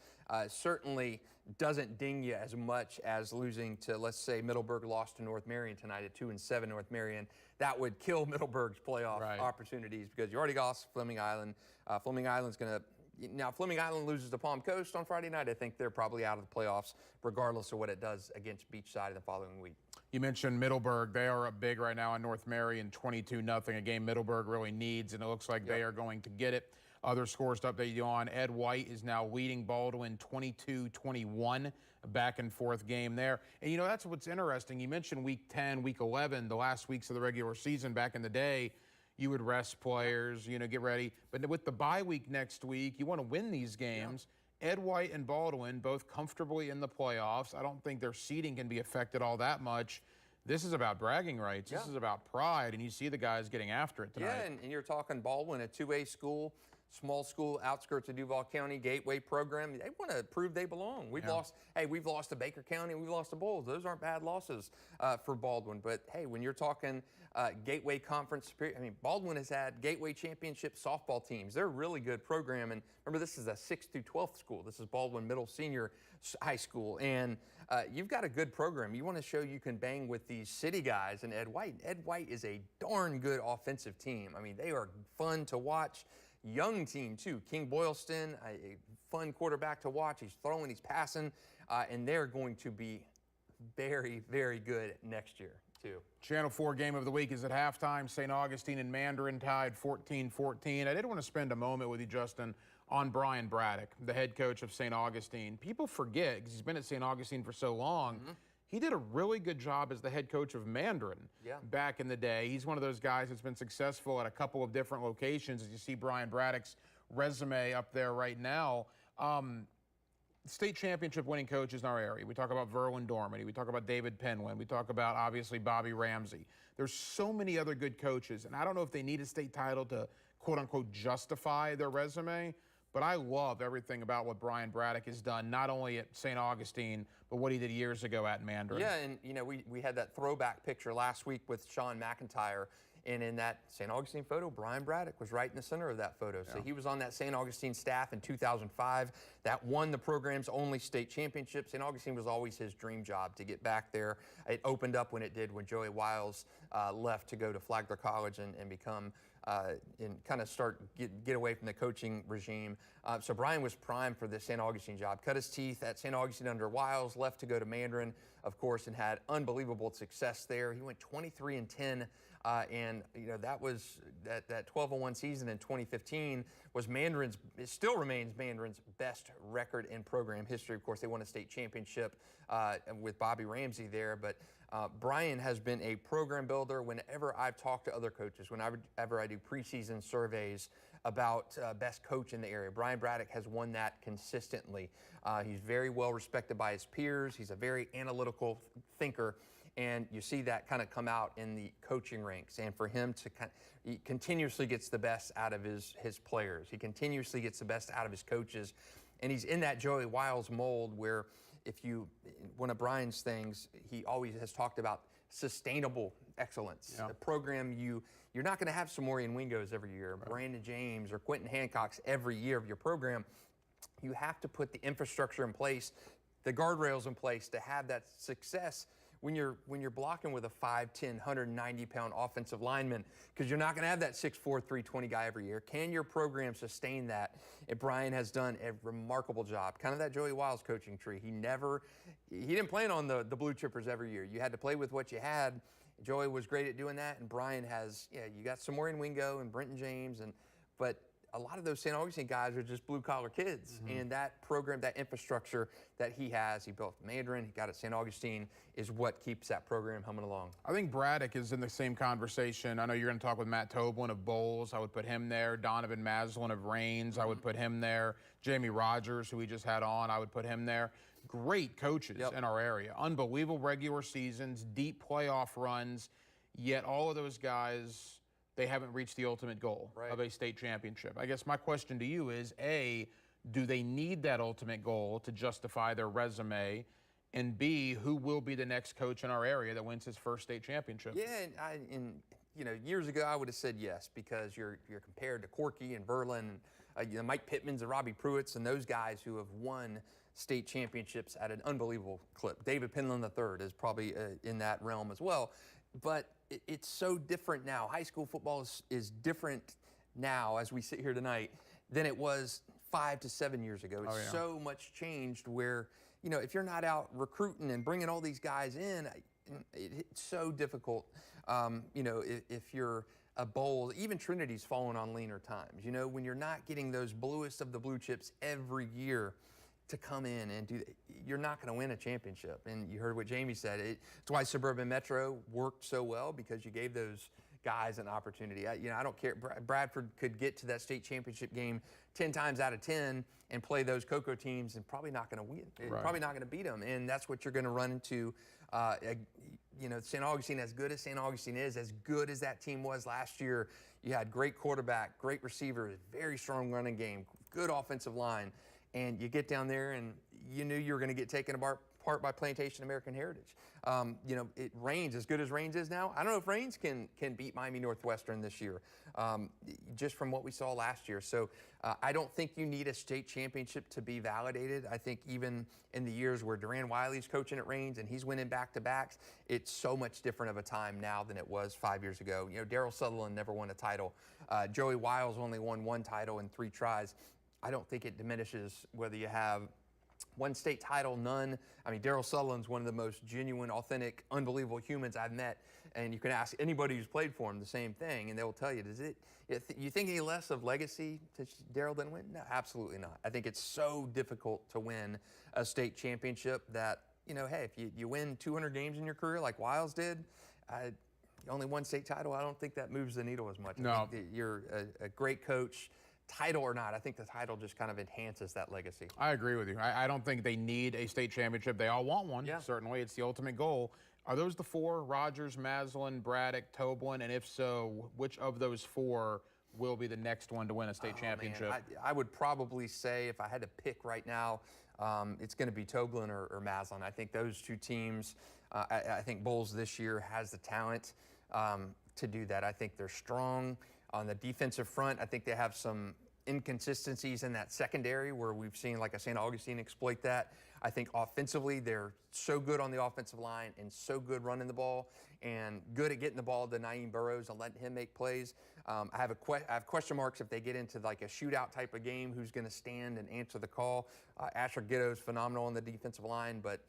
certainly doesn't ding you as much as losing to, let's say, Middleburg lost to North Marion tonight at 2-7 North Marion. That would kill Middleburg's playoff opportunities because you already lost Fleming Island. Fleming Island's going to. Now, Fleming Island loses to Palm Coast on Friday night. I think they're probably out of the playoffs, regardless of what it does against Beachside the following week. You mentioned Middleburg. They are up big right now on North Marion, 22-0, a game Middleburg really needs, and it looks like they are going to get it. Other scores to update you on. Ed White is now leading Baldwin 22-21, a back-and-forth game there. And, that's what's interesting. You mentioned Week 10, Week 11, the last weeks of the regular season back in the day. You would rest players, get ready. But with the bye week next week, you want to win these games. Yeah. Ed White and Baldwin both comfortably in the playoffs. I don't think their seeding can be affected all that much. This is about bragging rights. Yeah. This is about pride, and you see the guys getting after it tonight. Yeah, and you're talking Baldwin, a 2A school, small school, outskirts of Duval County, gateway program. They want to prove they belong. We've lost to Baker County, we've lost to Bowles. Those aren't bad losses for Baldwin. But hey, when you're talking Gateway Conference, Baldwin has had Gateway Championship softball teams. They're a really good program. And remember, this is a 6th through 12th school. This is Baldwin Middle Senior High School. And you've got a good program. You want to show you can bang with these city guys and Ed White. Ed White is a darn good offensive team. They are fun to watch. Young team, too. King Boylston, a fun quarterback to watch. He's throwing, he's passing, and they're going to be very, very good next year, too. Channel 4 game of the week is at halftime. St. Augustine and Mandarin tied 14-14. I did want to spend a moment with you, Justin, on Brian Braddock, the head coach of St. Augustine. People forget, because he's been at St. Augustine for so long, he did a really good job as the head coach of Mandarin back in the day. He's one of those guys that's been successful at a couple of different locations. As you see Brian Braddock's resume up there right now. State championship winning coaches in our area. We talk about Verlin Dormady. We talk about David Penwin. We talk about, obviously, Bobby Ramsey. There's so many other good coaches, and I don't know if they need a state title to, quote-unquote, justify their resume, but I love everything about what Brian Braddock has done, not only at St. Augustine, but what he did years ago at Mandarin. Yeah, and we had that throwback picture last week with Sean McIntyre And in that St. Augustine photo, Brian Braddock was right in the center of that photo. So he was on that St. Augustine staff in 2005 that won the program's only state championship. St. Augustine was always his dream job to get back there. It opened up when it did when Joey Wiles left to go to Flagler College and become and kind of get away from the coaching regime. So Brian was primed for the St. Augustine job. Cut his teeth at St. Augustine under Wiles, left to go to Mandarin, of course, and had unbelievable success there. He went 23-10, and that was that 12-1 season in 2015 was Mandarin's. It still remains Mandarin's best record in program history. Of course, they won a state championship with Bobby Ramsey there, but. Brian has been a program builder. Whenever I've talked to other coaches, whenever I do preseason surveys about best coach in the area, Brian Braddock has won that consistently. He's very well respected by his peers. He's a very analytical thinker, and you see that kind of come out in the coaching ranks. And for him to he continuously gets the best out of his players. He continuously gets the best out of his coaches, and he's in that Joey Wiles mold where. One of Brian's things, he always has talked about sustainable excellence. Yeah. A program, you're not going to have Samorian Wingos every year, Brandon James or Quentin Hancock's every year of your program. You have to put the infrastructure in place, the guardrails in place to have that success when you're blocking with a 5'10", 190-pound offensive lineman, because you're not going to have that 6'4", 320 guy every year. Can your program sustain that? And Brian has done a remarkable job. Kind of that Joey Wiles coaching tree. He didn't plan on the blue chippers every year. You had to play with what you had. Joey was great at doing that, and Brian has, you got Samorian Wingo and Brenton James, but a lot of those St. Augustine guys are just blue-collar kids, and that program, that infrastructure that he has, he built Mandarin, he got at St. Augustine, is what keeps that program humming along. I think Braddock is in the same conversation. I know you're going to talk with Matt Toblin of Bowles. I would put him there. Donovan Maslin of Rains. I would put him there. Jamie Rogers, who we just had on, I would put him there. Great coaches in our area. Unbelievable regular seasons, deep playoff runs, yet all of those guys, they haven't reached the ultimate goal of a state championship. I guess my question to you is, A, do they need that ultimate goal to justify their resume? And B, who will be the next coach in our area that wins his first state championship? Yeah, and years ago I would have said yes, because you're compared to Corky and Verlin, Mike Pittman's and Robbie Pruitt's and those guys who have won state championships at an unbelievable clip. David Penland III is probably in that realm as well. But it's so different now. High school football is different now as we sit here tonight than it was 5 to 7 years ago. It's so much changed where, if you're not out recruiting and bringing all these guys in, it's so difficult. If you're a bowl, even Trinity's fallen on leaner times. When you're not getting those bluest of the blue chips every year to come in and do that, you're not going to win a championship. And you heard what Jamie said. It's why Suburban Metro worked so well, because you gave those guys an opportunity. I don't care. Bradford could get to that state championship game 10 times out of 10 and play those Cocoa teams and probably not going to win. Probably not going to beat them. And that's what you're going to run into. St. Augustine, as good as St. Augustine is, as good as that team was last year, you had great quarterback, great receivers, very strong running game, good offensive line. And you get down there and you knew you were going to get taken apart by Plantation American Heritage. Rains, as good as Rains is now, I don't know if Rains can beat Miami Northwestern this year, just from what we saw last year. So I don't think you need a state championship to be validated. I think even in the years where Duran Wiley's coaching at Rains and he's winning back-to-backs, it's so much different of a time now than it was 5 years ago. Darryl Sutherland never won a title. Joey Wiles only won one title in 3 tries. I don't think it diminishes whether you have one state title, none. I mean, Darryl Sutherland's one of the most genuine, authentic, unbelievable humans I've met. And you can ask anybody who's played for him the same thing, and they will tell you, you think any less of legacy to Darryl didn't win? No, absolutely not. I think it's so difficult to win a state championship that, hey, if you win 200 games in your career like Wiles did, only one state title, I don't think that moves the needle as much. No. I think that you're a great coach. Title or not, I think the title just kind of enhances that legacy. I agree with you. I don't think they need a state championship. They all want one, certainly. It's the ultimate goal. Are those the 4, Rogers, Maslin, Braddock, Toblin? And if so, which of those 4 will be the next one to win a state championship? I would probably say, if I had to pick right now, it's going to be Toblin or Maslin. I think those two teams, I think Bowles this year has the talent. to do that. I think they're strong on the defensive front. I think they have some inconsistencies in that secondary where we've seen like a St. Augustine exploit that. I think offensively they're so good on the offensive line and so good running the ball and good at getting the ball to Naeem Burrows and letting him make plays. I have question marks if they get into like a shootout type of game, who's going to stand and answer the call. Asher Giddo's phenomenal on the defensive line, but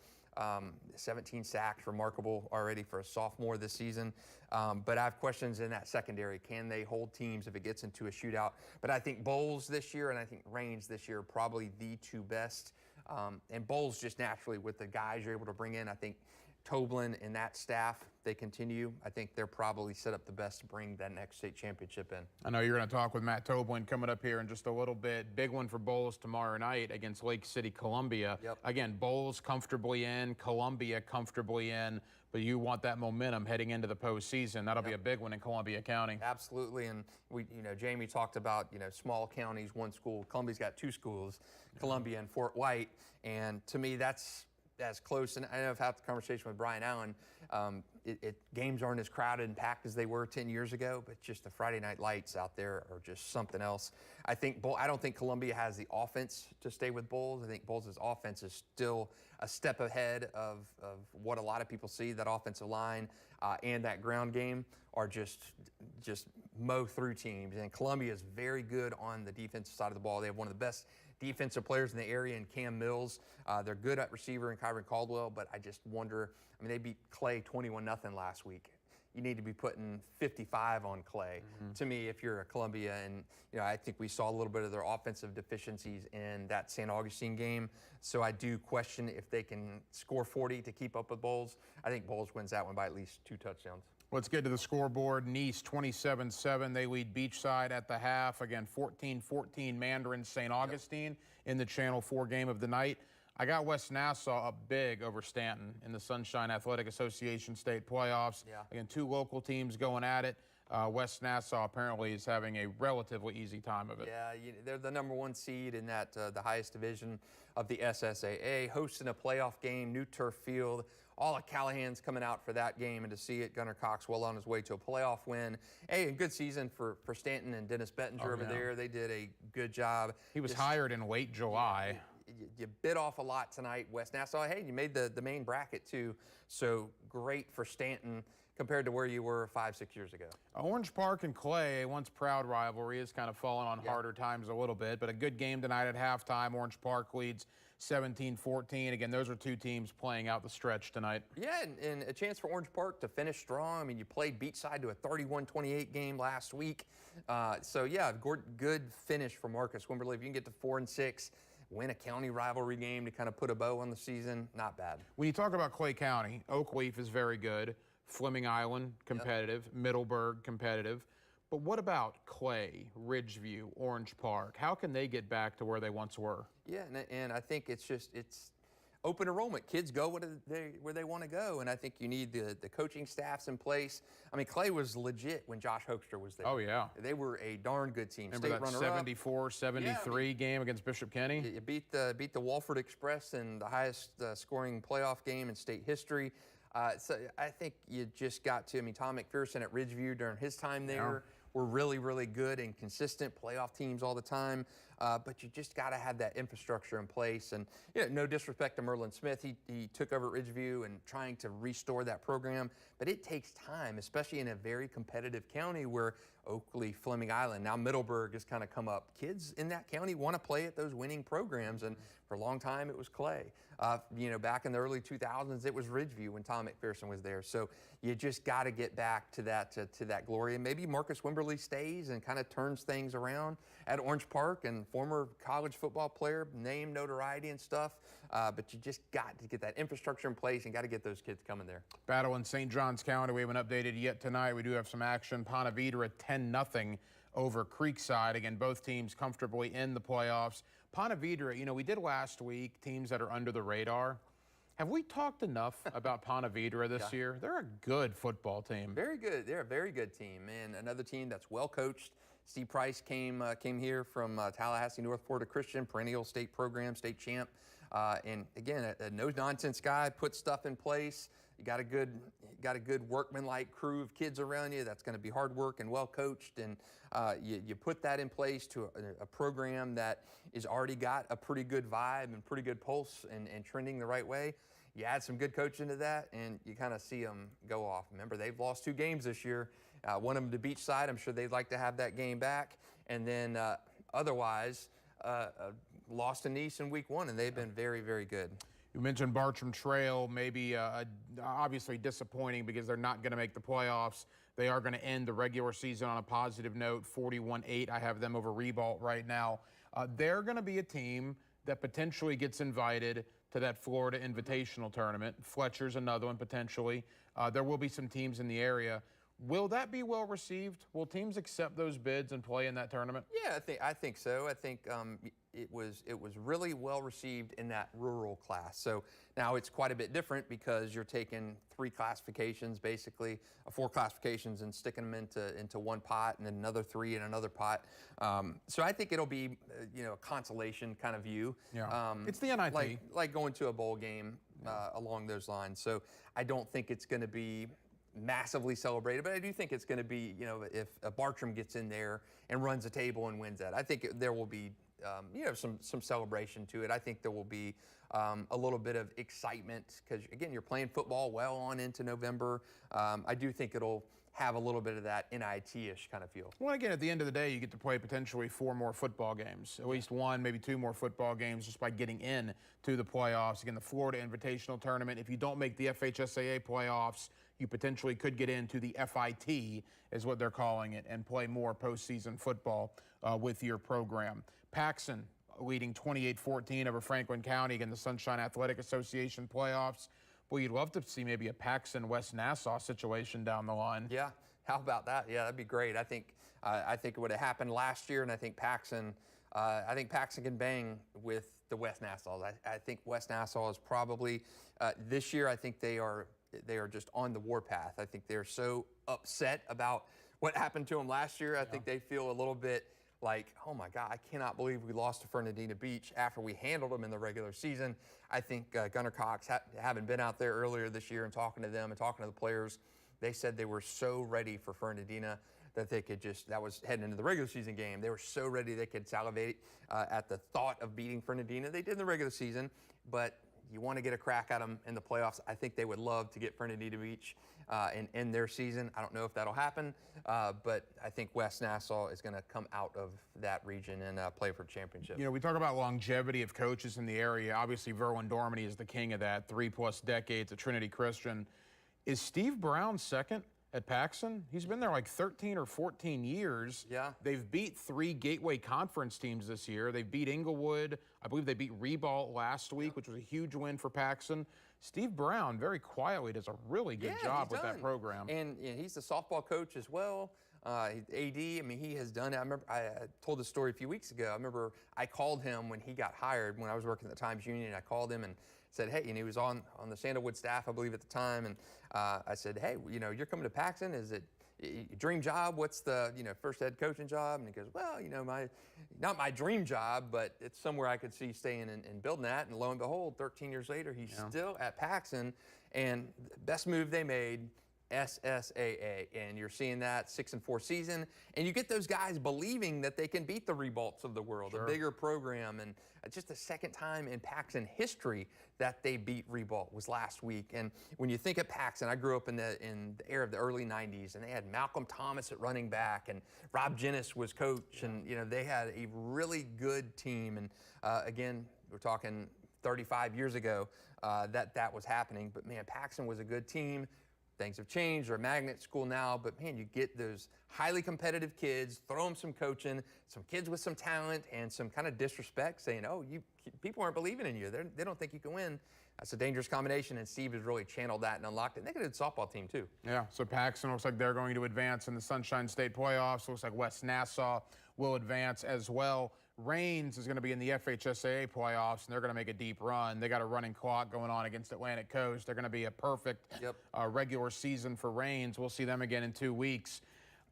17 sacks, remarkable already for a sophomore this season. But I have questions in that secondary. Can they hold teams if it gets into a shootout? But I think Bowles this year and I think Raines this year are probably the two best. And Bowles just naturally with the guys you're able to bring in. I think Toblin and that staff, they continue. I think they're probably set up the best to bring that next state championship in. I know you're going to talk with Matt Toblin coming up here in just a little bit. Big one for Bowles tomorrow night against Lake City, Columbia. Yep. Again, Bowles comfortably in, Columbia comfortably in, but you want that momentum heading into the postseason. That'll be a big one in Columbia County. Absolutely, and Jamie talked about, small counties, one school. Columbia's got two schools, Columbia and Fort White, and to me that's as close. And I know I've had the conversation with Brian Allen. Games aren't as crowded and packed as they were 10 years ago, but just the Friday night lights out there are just something else. I don't think Columbia has the offense to stay with Bowles. I think Bowles' offense is still a step ahead of what a lot of people see. That offensive line and that ground game are just mow through teams. And Columbia is very good on the defensive side of the ball. They have one of the best defensive players in the area in Cam Mills. They're good at receiver in Kyron Caldwell, but I just wonder, they beat Clay 21-0 last week. You need to be putting 55 on Clay, to me, if you're a Columbia. And, I think we saw a little bit of their offensive deficiencies in that St. Augustine game. So I do question if they can score 40 to keep up with Bowles. I think Bowles wins that one by at least 2 touchdowns. Let's get to the scoreboard. Nice 27-7. They lead Beachside at the half. Again, 14-14 Mandarin St. Augustine in the Channel 4 game of the night. I got West Nassau up big over Stanton in the Sunshine Athletic Association state playoffs. Again, 2 local teams going at it. West Nassau apparently is having a relatively easy time of it. Yeah, they're the #1 seed in that the highest division of the SSAA, hosting a playoff game, new turf field. All of Callahan's coming out for that game, and to see it, Gunnar Cox well on his way to a playoff win. Hey, a good season for Stanton and Dennis Bettinger over there. They did a good job. He was hired in late July. You bit off a lot tonight, West Nassau. Hey, you made the main bracket too, so great for Stanton compared to where you were 5-6 years ago. Orange Park and Clay, a once proud rivalry, has kind of fallen on harder times a little bit, but a good game tonight at halftime. Orange Park leads 17-14. Again, those are 2 teams playing out the stretch tonight. Yeah, and a chance for Orange Park to finish strong. You played Beachside to a 31-28 game last week. So, yeah, good finish for Marcus Wimberley. If you can get to 4-6, win a county rivalry game to kind of put a bow on the season, not bad. When you talk about Clay County, Oakleaf is very good. Fleming Island, competitive. Middleburg, competitive. But what about Clay, Ridgeview, Orange Park? How can they get back to where they once were? Yeah, and I think it's open enrollment. Kids go where they want to go, and I think you need the coaching staffs in place. Clay was legit when Josh Hoekstra was there. Oh, yeah. They were a darn good team. Remember that 74-73 game against Bishop Kenny? You beat the Walford Express in the highest scoring playoff game in state history. So I think you just got to, Tom McPherson at Ridgeview during his time there were really, really good and consistent playoff teams all the time. But you just got to have that infrastructure in place. And no disrespect to Merlin Smith. He took over at Ridgeview and trying to restore that program. But it takes time, especially in a very competitive county where Oakley, Fleming Island, now Middleburg has kind of come up. Kids in that county want to play at those winning programs. And for a long time, it was Clay. Back in the early 2000s, it was Ridgeview when Tom McPherson was there. So you just got to get back to that glory. And maybe Marcus Wimberley stays and kind of turns things around at Orange Park, and former college football player, name, notoriety and stuff. But you just got to get that infrastructure in place and got to get those kids coming there. Battle in St. Johns County. We haven't updated yet tonight. We do have some action. Ponte Vedra 10-0 over Creekside. Again, both teams comfortably in the playoffs. Ponte Vedra, we did last week, teams that are under the radar. Have we talked enough about Ponte Vedra this year? They're a good football team. Very good. They're a very good team, and another team that's well coached. Steve Price came here from Tallahassee North Florida Christian, perennial state program, state champ. And again, a no-nonsense guy, puts stuff in place. You got a good workman-like crew of kids around you. That's going to be hard work and well coached. And you put that in place to a program that is already got a pretty good vibe and pretty good pulse and trending the right way. You add some good coaching to that, and you kind of see them go off. Remember, they've lost 2 games this year. One of them to Beachside. I'm sure they'd like to have that game back. And then otherwise, lost to Nice in week 1, and they've been very, very good. You mentioned Bartram Trail, maybe obviously disappointing because they're not going to make the playoffs. They are going to end the regular season on a positive note, 41-8. I have them over Ribault right now. They're going to be a team that potentially gets invited to that Florida Invitational Tournament. Fletcher's another one potentially. There will be some teams in the area. Will that be well received? Will teams accept those bids and play in that tournament? Yeah, I think so. I think it was really well received in that rural class. So now it's quite a bit different because you're taking 3 classifications, basically 4 classifications, and sticking them into one pot, and then another 3 in another pot. So I think it'll be a consolation kind of view. Yeah, it's the NIT, like going to a bowl game along those lines. So I don't think it's going to be massively celebrated, but I do think it's going to be, if Bartram gets in there and runs a table and wins that, I think there will be, some celebration to it. I think there will be a little bit of excitement because, again, you're playing football well on into November. I do think it'll have a little bit of that NIT-ish kind of feel. Well, again, at the end of the day, you get to play potentially 4 more football games, at least 1, maybe 2 more football games just by getting in to the playoffs. Again, the Florida Invitational Tournament, if you don't make the FHSAA playoffs, you potentially could get into the FIT, is what they're calling it, and play more postseason football with your program. Paxson leading 28-14 over Franklin County in the Sunshine Athletic Association playoffs. Well, you'd love to see maybe a Paxson-West Nassau situation down the line. Yeah, how about that? Yeah, that'd be great. I think it would have happened last year, and I think Paxson can bang with the West Nassau. I think West Nassau is probably this year. I think they are just on the warpath. I think they're so upset about what happened to them last year. I think they feel a little bit like, oh my God, I cannot believe we lost to Fernandina Beach after we handled them in the regular season. I think Gunnar Cox, having been out there earlier this year and talking to them and talking to the players, they said they were so ready for Fernandina that they could that was heading into the regular season game. They were so ready they could salivate at the thought of beating Fernandina. They did in the regular season, but you want to get a crack at them in the playoffs. I think they would love to get Fernandina Beach and end their season. I don't know if that'll happen, but I think West Nassau is going to come out of that region and play for a championship. We talk about longevity of coaches in the area. Obviously, Verwin Dormany is the king of that, 3+ decades at Trinity Christian. Is Steve Brown second at Paxson? He's been there like 13 or 14 years. Yeah. They've beat 3 Gateway Conference teams this year. They beat Inglewood. I believe they beat Ribault last week, which was a huge win for Paxson. Steve Brown, very quietly, does a really good job with that program. And he's the softball coach as well. AD, I mean, he has done it. I remember I told this story a few weeks ago. I remember I called him when he got hired, when I was working at the Times Union. I called him and said, hey, he was on the Sandalwood staff, I believe, at the time. And I said, hey, you're coming to Paxson. Is it your dream job? What's the, first head coaching job? And he goes, well, not my dream job, but it's somewhere I could see staying and building that. And lo and behold, 13 years later, he's still at Paxson. And the best move they made, SSAA, and you're seeing that 6-4 season, and you get those guys believing that they can beat the Ribaults of the world, a bigger program, and just the second time in Paxson history that they beat Ribault was last week. And when you think of Paxson, I grew up in the era of the early 90s, and they had Malcolm Thomas at running back, and Rob Jennis was coach, and they had a really good team. And again, we're talking 35 years ago that was happening, but man, Paxson was a good team. Things have changed. They're a magnet school now, but man, you get those highly competitive kids, throw them some coaching, some kids with some talent and some kind of disrespect saying, oh, people aren't believing in you. They don't think you can win. That's a dangerous combination, and Steve has really channeled that and unlocked it. And they got a good softball team, too. Yeah, so Paxson looks like they're going to advance in the Sunshine State playoffs. Looks like West Nassau will advance as well. Rains is going to be in the FHSAA playoffs, and they're going to make a deep run. They got a running clock going on against Atlantic Coast. They're going to be a perfect regular season for Rains. We'll see them again in 2 weeks.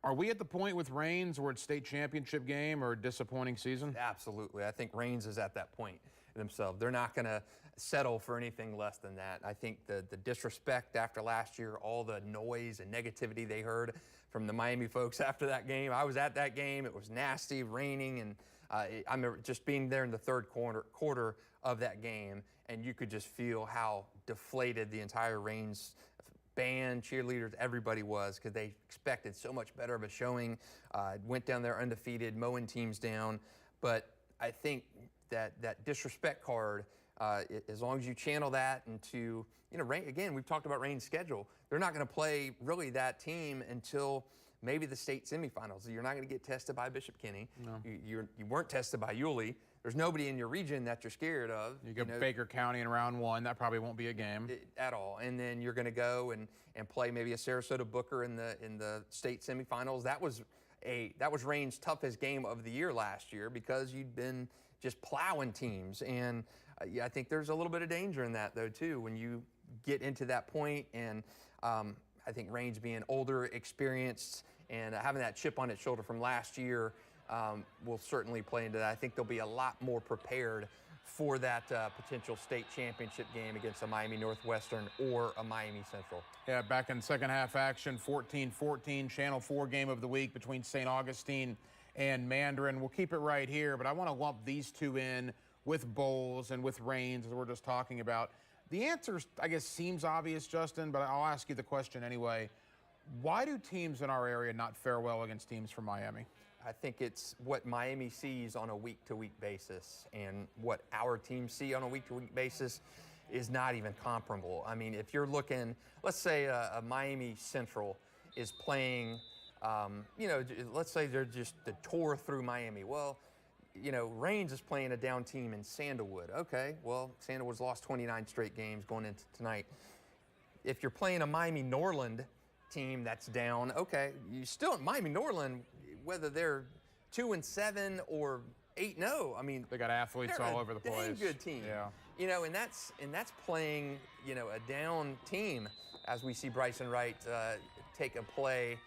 Are we at the point with Rains where it's state championship game or disappointing season? Absolutely. I think Rains is at that point. themselves. They're not going to settle for anything less than that. I think the disrespect after last year, all the noise and negativity they heard from the Miami folks after that game. I was at that game. It was nasty, raining, and I remember just being there in the third quarter of that game, and you could just feel how deflated the entire Reigns band, cheerleaders, everybody was, because they expected so much better of a showing. Went down there undefeated, mowing teams down. But I think that disrespect card, as long as you channel that into, again, we've talked about Reigns' schedule. They're not going to play really that team until maybe the state semifinals. You're not going to get tested by Bishop Kenny. No. You weren't tested by Yulee. There's nobody in your region that you're scared of. You go Baker County in round 1. That probably won't be a game at all. And then you're going to go and play maybe a Sarasota Booker in the state semifinals. That was Reigns' toughest game of the year last year because you'd been just plowing teams. And I think there's a little bit of danger in that though too when you get into that point. And I think Reigns being older, experienced, and having that chip on its shoulder from last year will certainly play into that. I think they'll be a lot more prepared for that potential state championship game against a Miami Northwestern or a Miami Central. Yeah, back in second half action, 14-14, Channel 4 game of the week between St. Augustine and Mandarin. We'll keep it right here, but I want to lump these two in with Bowles and with Reigns, as we're just talking about. The answer, I guess, seems obvious, Justin, but I'll ask you the question anyway. Why do teams in our area not fare well against teams from Miami? I think it's what Miami sees on a week-to-week basis, and what our teams see on a week-to-week basis is not even comparable. I mean, if you're looking, let's say a Miami Central is playing, let's say they're just the tour through Miami. Well, Reigns is playing a down team in Sandalwood. Okay, well, Sandalwood's lost 29 straight games going into tonight. If you're playing a Miami Norland team that's down, okay, you still Miami Norland, whether they're 2-7 or 8-0, I mean, they got athletes all over the place. They're a good team. Yeah. And that's playing, a down team, as we see Bryson Wright take a play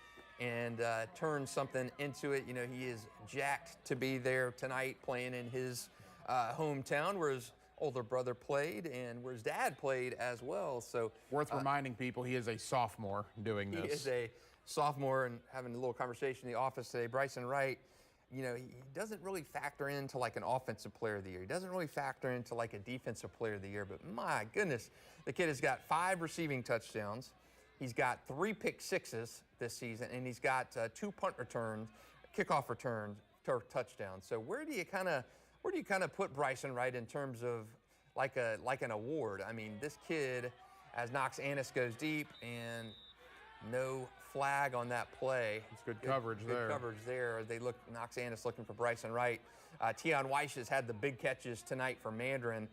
and turn something into it. He is jacked to be there tonight playing in his hometown where his older brother played and where his dad played as well. So worth reminding people, he is a sophomore doing this. He is a sophomore, and having a little conversation in the office today, Bryson Wright, he doesn't really factor into like an offensive player of the year. He doesn't really factor into like a defensive player of the year, but my goodness, the kid has got 5 receiving touchdowns. He's got 3 pick sixes this season, and he's got 2 punt returns, kickoff returns, touchdowns. So where do you kind of put Bryson Wright in terms of like an award? I mean, this kid, as Knox Annis goes deep, and no flag on that play. It's good coverage there. Good coverage there. Knox Annis looking for Bryson Wright. Tion Weiss has had the big catches tonight for Mandarin,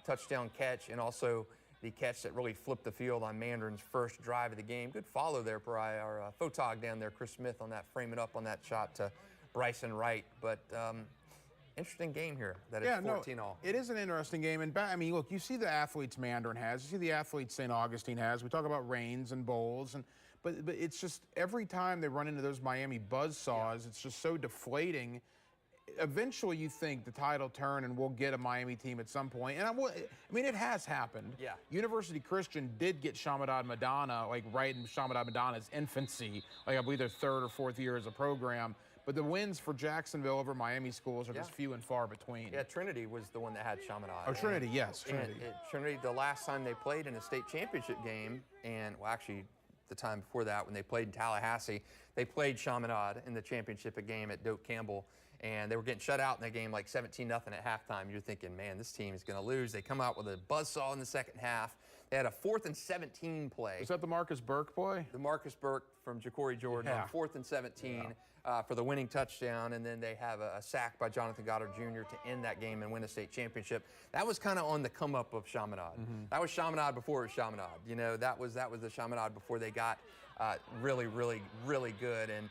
touchdown catch, and also the catch that really flipped the field on Mandarin's first drive of the game. Good follow there by our photog down there, Chris Smith, on that, framing up on that shot to Bryson Wright. But interesting game here that it's 14-all. It is an interesting game. And I mean, look, you see the athletes Mandarin has. You see the athletes St. Augustine has. We talk about Reigns and Bowles. But it's just every time they run into those Miami buzzsaws, it's just so deflating. Eventually, you think the tide will turn and we'll get a Miami team at some point. And I mean, it has happened. Yeah. University Christian did get Shamadad Madonna, like right in Shamadad Madonna's infancy, like I believe their 3rd or 4th year as a program. But the wins for Jacksonville over Miami schools are just few and far between. Yeah, Trinity was the one that had Chaminade. Oh, Trinity, yes, Trinity. Trinity, the last time they played in a state championship game, and well, actually, the time before that, when they played in Tallahassee, they played Chaminade in the championship game at Doak Campbell, and they were getting shut out in that game like 17-0 at halftime. You're thinking, man, this team is going to lose. They come out with a buzzsaw in the second half. They had a 4th and 17 play. Was that the Marcus Burke play? The Marcus Burke from Ja'Cory Jordan on 4th and 17 for the winning touchdown, and then they have a sack by Jonathan Goddard Jr. to end that game and win a state championship. That was kind of on the come up of Chaminade. That was Chaminade before it was Chaminade. That was the Chaminade before they got really, really, really good. And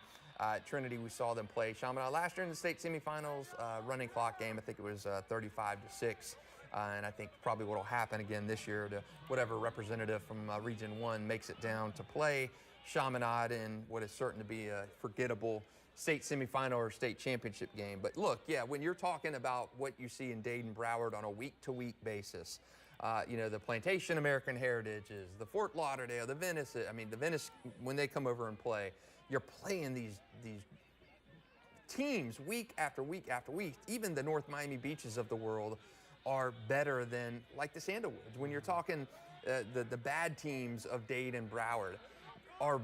Trinity, we saw them play Chaminade last year in the state semifinals, running clock game. I think it was 35-6. And I think probably what will happen again this year to whatever representative from Region 1 makes it down to play Chaminade in what is certain to be a forgettable state semifinal or state championship game. But look, yeah, when you're talking about what you see in Dade and Broward on a week-to-week basis, you know, the Plantation American Heritages, the Fort Lauderdale, the Venice, I mean, the Venice, when they come over and play, you're playing these teams week after week after week. Even the North Miami Beaches of the world are better than like the Sandalwoods. When you're talking the bad teams of Dade and Broward are,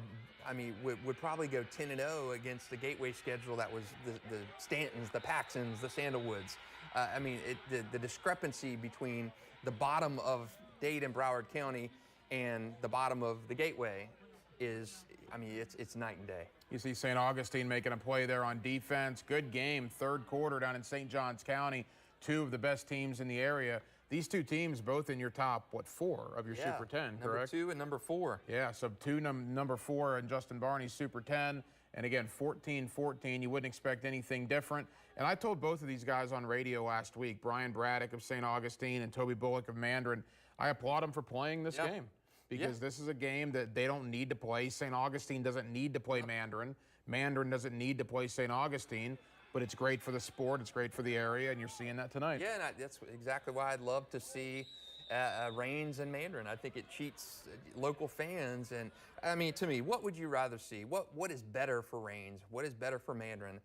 I mean, would probably go 10-0 against the Gateway schedule that was the Stantons, the Paxons, the Sandalwoods. I mean, the discrepancy between the bottom of Dade and Broward County and the bottom of the Gateway is, I mean, it's night and day. You see St. Augustine making a play there on defense. Good game, third quarter down in St. Johns County. Two of the best teams in the area. These two teams both in your top, what, 4 of your Super 10, correct? Number 2 and number 4. Yeah, so number 4 and Justin Barney's Super 10. And again, 14-14, you wouldn't expect anything different. And I told both of these guys on radio last week, Brian Braddock of St. Augustine and Toby Bullock of Mandarin, I applaud them for playing this game. Because this is a game that they don't need to play. St. Augustine doesn't need to play Mandarin. Mandarin doesn't need to play St. Augustine. But it's great for the sport. It's great for the area, and you're seeing that tonight. Yeah, and that's exactly why I'd love to see Rains and Mandarin. I think it cheats local fans. And, I mean, to me, what would you rather see? What is better for Rains? What is better for Mandarin?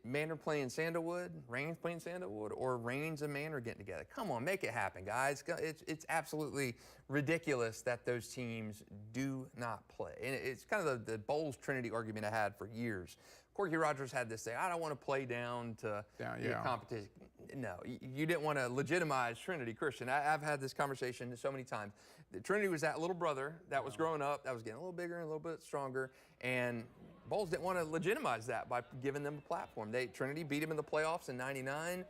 Mandarin playing Sandalwood, Rains playing Sandalwood, or Rains and Mandarin getting together? Come on, make it happen, guys. It's absolutely ridiculous that those teams do not play. And it's kind of the Bowles Trinity argument I had for years. Corky Rogers had this say, I don't want to play down to competition. No, you didn't want to legitimize Trinity Christian. I've had this conversation so many times. Trinity was that little brother that was growing up, that was getting a little bigger and a little bit stronger, and Bowles didn't want to legitimize that by giving them a platform. Trinity beat him in the playoffs in '99,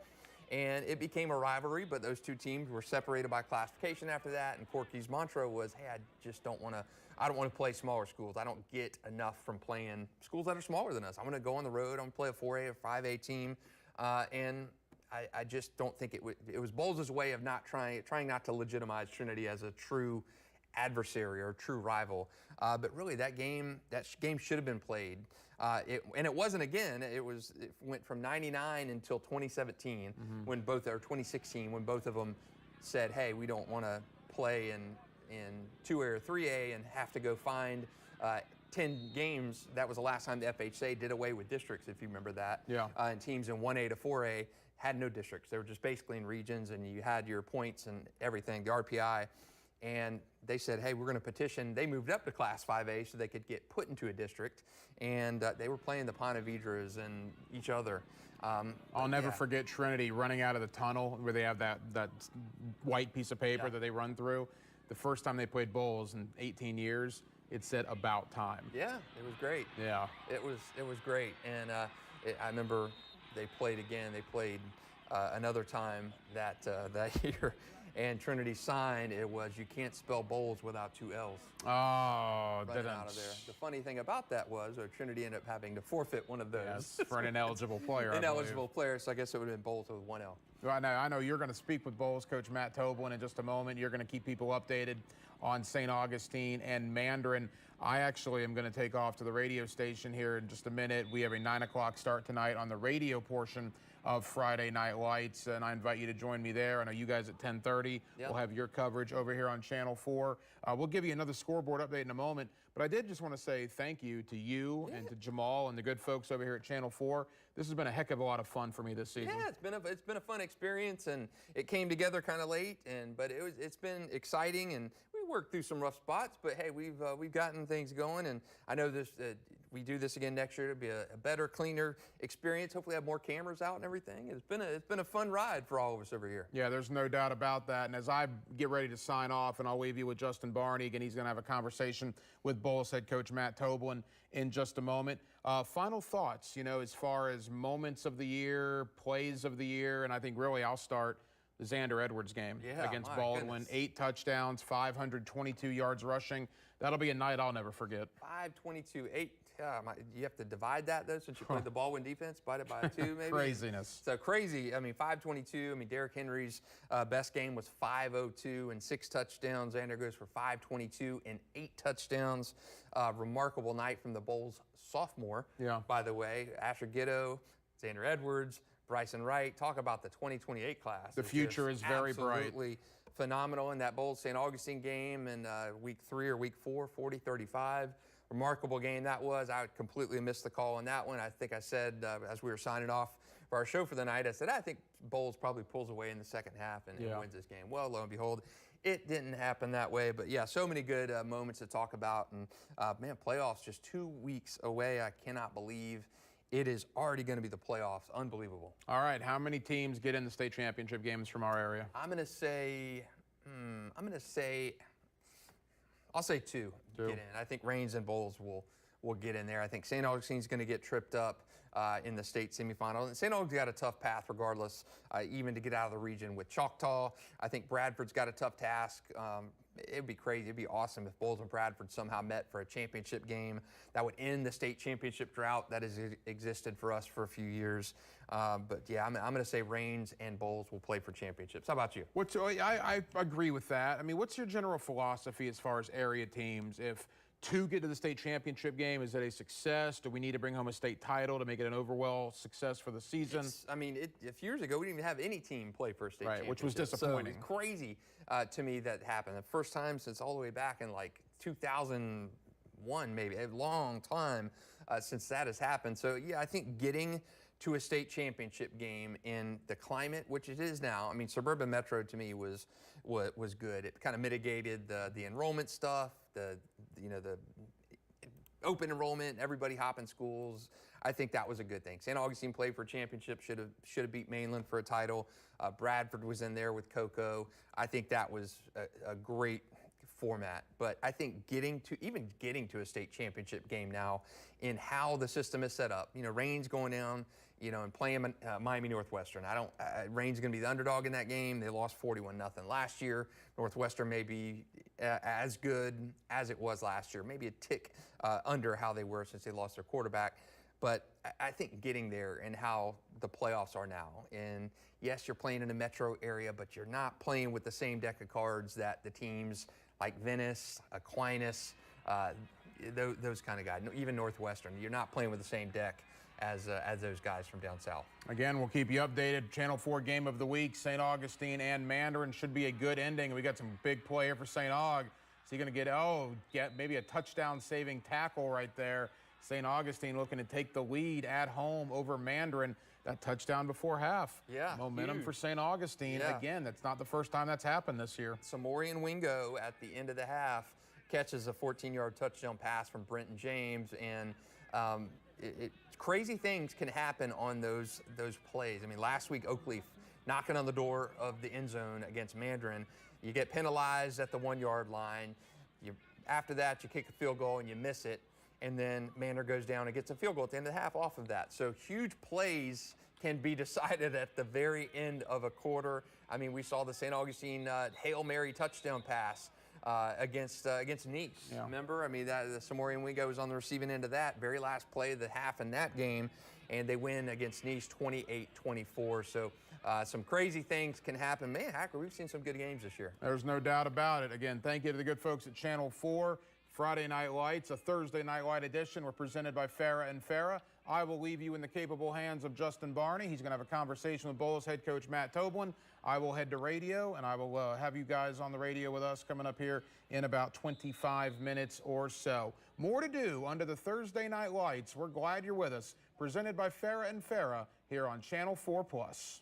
and it became a rivalry, but those two teams were separated by classification after that, and Corky's mantra was, hey, I don't want to play smaller schools. I don't get enough from playing schools that are smaller than us. I'm going to go on the road. I'm going to play a 4A or 5A team, and I just don't think it was Bowles' way of not trying not to legitimize Trinity as a true adversary or true rival. But really, that game should have been played. And it wasn't again. It went from '99 until 2017, when 2016, when both of them said, hey, we don't want to play in 2A or 3A and have to go find 10 games. That was the last time the FHA did away with districts, if you remember that. Yeah. And teams in 1A to 4A had no districts. They were just basically in regions, and you had your points and everything, the RPI. And they said, hey, we're going to petition. They moved up to Class 5A so they could get put into a district. And they were playing the Ponte Vedras and each other. I'll never forget Trinity running out of the tunnel where they have that white piece of paper that they run through. The first time they played Bowles in 18 years, it said about time. Yeah, it was great. Yeah. It was great. And I remember they played again. They played another time that year. And Trinity signed, it was, you can't spell Bowles without 2 L's. Oh, running out of there. The funny thing about that was Trinity ended up having to forfeit one of those. Yes, for an ineligible player. Ineligible player, so I guess it would have been Bowles with 1 L. Well, I know you're going to speak with Bowles coach Matt Toblin in just a moment. You're going to keep people updated on St. Augustine and Mandarin. I actually am going to take off to the radio station here in just a minute. We have a 9 o'clock start tonight on the radio portion of Friday Night Lights, and I invite you to join me there. I know you guys at 10:30 will have your coverage over here on Channel 4. We'll give you another scoreboard update in a moment, but I did just want to say thank you to you and to Jamal and the good folks over here at Channel 4. This has been a heck of a lot of fun for me this season. Yeah, it's been a fun experience, and it came together kind of late, but it's been exciting, and we worked through some rough spots, but hey, we've gotten things going, and I know this. We do this again next year. It'll be a better, cleaner experience. Hopefully, have more cameras out and everything. It's been a fun ride for all of us over here. Yeah, there's no doubt about that. And as I get ready to sign off, and I'll leave you with Justin Barney again, he's going to have a conversation with Bowles head coach Matt Toblin in just a moment. Final thoughts, as far as moments of the year, plays of the year, and I think really I'll start the Xander Edwards game against Baldwin. 8 touchdowns, 522 yards rushing. That'll be a night I'll never forget. 522, 8. you have to divide that though, since you played the ball win defense, divide it by 2 maybe. Craziness. So crazy. I mean, 522. I mean, Derrick Henry's best game was 502 and 6 touchdowns. Xander goes for 522 and 8 touchdowns. Remarkable night from the Bulls sophomore. Yeah. By the way, Asher Giddo, Xander Edwards, Bryson Wright. Talk about the 2028 class. The future is very bright. Absolutely phenomenal in that Bulls St. Augustine game in week 3 or week 4, 40-35. Remarkable game that was. I completely missed the call on that one. I think I said as we were signing off for our show for the night, I said, I think Bulls probably pulls away in the second half and wins this game. Well, lo and behold, it didn't happen that way. But yeah, so many good moments to talk about. And man, playoffs just 2 weeks away. I cannot believe it is already going to be the playoffs. Unbelievable. All right, how many teams get in the state championship games from our area? I'm going to say, I'll say 2 get in. I think Reigns and Bulls will get in there. I think St. Augustine's going to get tripped up in the state semifinal. And St. Augustine's got a tough path regardless, even to get out of the region with Choctaw. I think Bradford's got a tough task. It'd be crazy. It'd be awesome if Bulls and Bradford somehow met for a championship game. That would end the state championship drought that has existed for us for a few years. But yeah, I'm going to say Reigns and Bulls will play for championships. How about you? I agree with that. I mean, what's your general philosophy as far as area teams? If 2 get to the state championship game, is that a success? Do we need to bring home a state title to make it an overall success for the season? I mean, a few years ago, we didn't even have any team play for a state championship. Which was disappointing. So it was crazy to me that happened. The first time since all the way back in like 2001, maybe, a long time since that has happened. So yeah, I think getting to a state championship game in the climate, which it is now. I mean, Suburban Metro to me was good. It kind of mitigated the enrollment stuff, the open enrollment, everybody hopping schools. I think that was a good thing. St. Augustine played for a championship, should have beat Mainland for a title. Bradford was in there with Cocoa. I think that was a great format. But I think getting to a state championship game now in how the system is set up, Reigns going down, and playing Miami Northwestern. Reigns going to be the underdog in that game. They lost 41-0 last year. Northwestern may be as good as it was last year, maybe a tick under how they were since they lost their quarterback. But I think getting there and how the playoffs are now, and yes, you're playing in a metro area, but you're not playing with the same deck of cards that the teams like Venice, Aquinas, those kind of guys, even Northwestern. You're not playing with the same deck as those guys from down south. Again, we'll keep you updated. Channel 4 game of the week, St. Augustine and Mandarin. Should be a good ending. We got some big play here for St. Aug. Is he going to get maybe a touchdown-saving tackle right there? St. Augustine looking to take the lead at home over Mandarin. That touchdown before half. Yeah, momentum huge for St. Augustine. Yeah. Again, that's not the first time that's happened this year. Samorian Wingo at the end of the half catches a 14-yard touchdown pass from Brenton James, and crazy things can happen on those plays. I mean, last week Oakleaf knocking on the door of the end zone against Mandarin. You get penalized at the 1-yard line. After that, you kick a field goal and you miss it. And then Mandarin goes down and gets a field goal at the end of the half off of that. So huge plays can be decided at the very end of a quarter. I mean, we saw the St. Augustine Hail Mary touchdown pass against Nice. Yeah. Remember? I mean, the Samorian Wingo was on the receiving end of that. Very last play of the half in that game. And they win against Nice 28-24. So some crazy things can happen. Man, Hacker, we've seen some good games this year. There's no doubt about it. Again, thank you to the good folks at Channel 4. Friday Night Lights, a Thursday Night Light edition. We're presented by Farah and Farah. I will leave you in the capable hands of Justin Barney. He's going to have a conversation with Bulls head coach Matt Toblin. I will head to radio, and I will have you guys on the radio with us coming up here in about 25 minutes or so. More to do under the Thursday Night Lights. We're glad you're with us. Presented by Farah and Farah here on Channel 4+.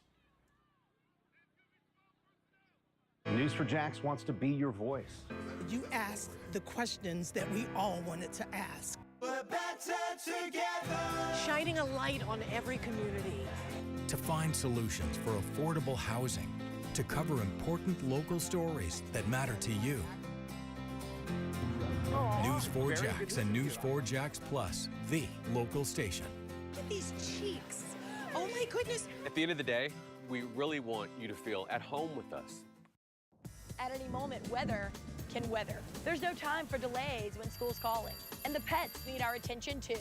News4Jax wants to be your voice. You asked the questions that we all wanted to ask. We're better together. Shining a light on every community. To find solutions for affordable housing, to cover important local stories that matter to you. News4Jax and News4Jax Plus, the local station. Look at these cheeks. Oh my goodness. At the end of the day, we really want you to feel at home with us. At any moment, weather can weather. There's no time for delays when school's calling. And the pets need our attention too.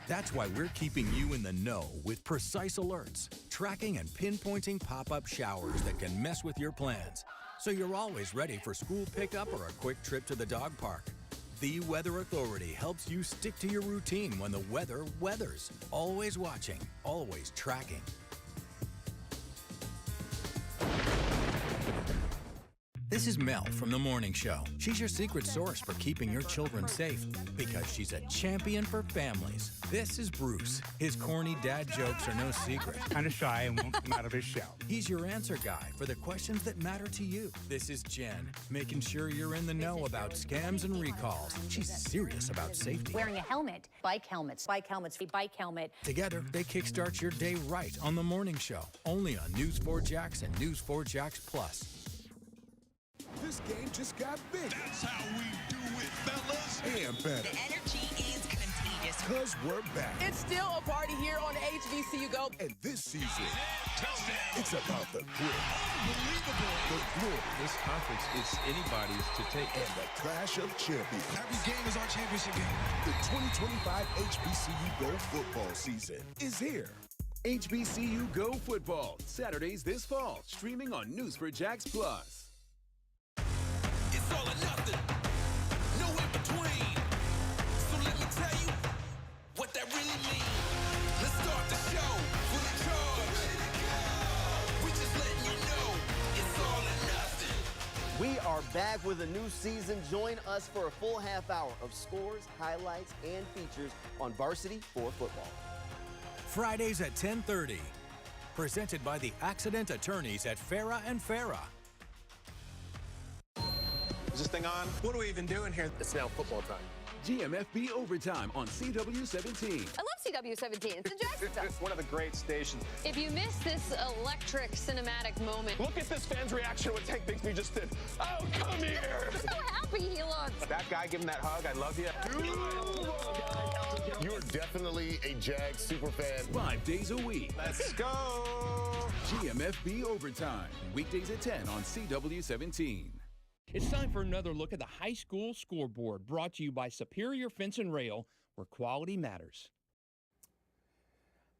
That's why we're keeping you in the know with precise alerts, tracking and pinpointing pop-up showers that can mess with your plans. So you're always ready for school pickup or a quick trip to the dog park. The Weather Authority helps you stick to your routine when the weather weathers. Always watching, always tracking. This is Mel from The Morning Show. She's your secret source for keeping your children safe because she's a champion for families. This is Bruce. His corny dad jokes are no secret. Kind of shy and won't come out of his shell. He's your answer guy for the questions that matter to you. This is Jen, making sure you're in the know about scams and recalls. She's serious about safety. Wearing a helmet, bike helmets, a bike helmet. Together, they kickstart your day right on The Morning Show. Only on News4Jax and News4Jax Plus. This game just got big. That's how we do it, fellas. And better. The energy is contagious. Because we're back. It's still a party here on HBCU Go. And this season, it's about the grit. Unbelievable. The glory. This conference is anybody's to take. And the clash of champions. Every game is our championship game. The 2025 HBCU Go football season is here. HBCU Go Football, Saturdays this fall, streaming on News4Jax Plus. It's all or nothing. No in between. So let me tell you what that really means. Let's start the show. Fully charged. We just letting you know it's all or nothing. We are back with a new season. Join us for a full half hour of scores, highlights, and features on Varsity for Football. Fridays at 10:30. Presented by the accident attorneys at Farah and Farah. Is this thing on? What are we even doing here? It's now football time. GMFB Overtime on CW17. I love CW17. It's the Jackson stuff. It's one of the great stations. If you miss this electric cinematic moment, Look at this fan's reaction to what Tank Bigsby just did. Oh, come here! look how happy he looks. That guy, give him that hug. I love you. You're definitely a Jags super fan. 5 days a week. Let's go! GMFB Overtime. Weekdays at 10 on CW17. It's time for another look at the high school scoreboard, brought to you by Superior Fence and Rail, where quality matters.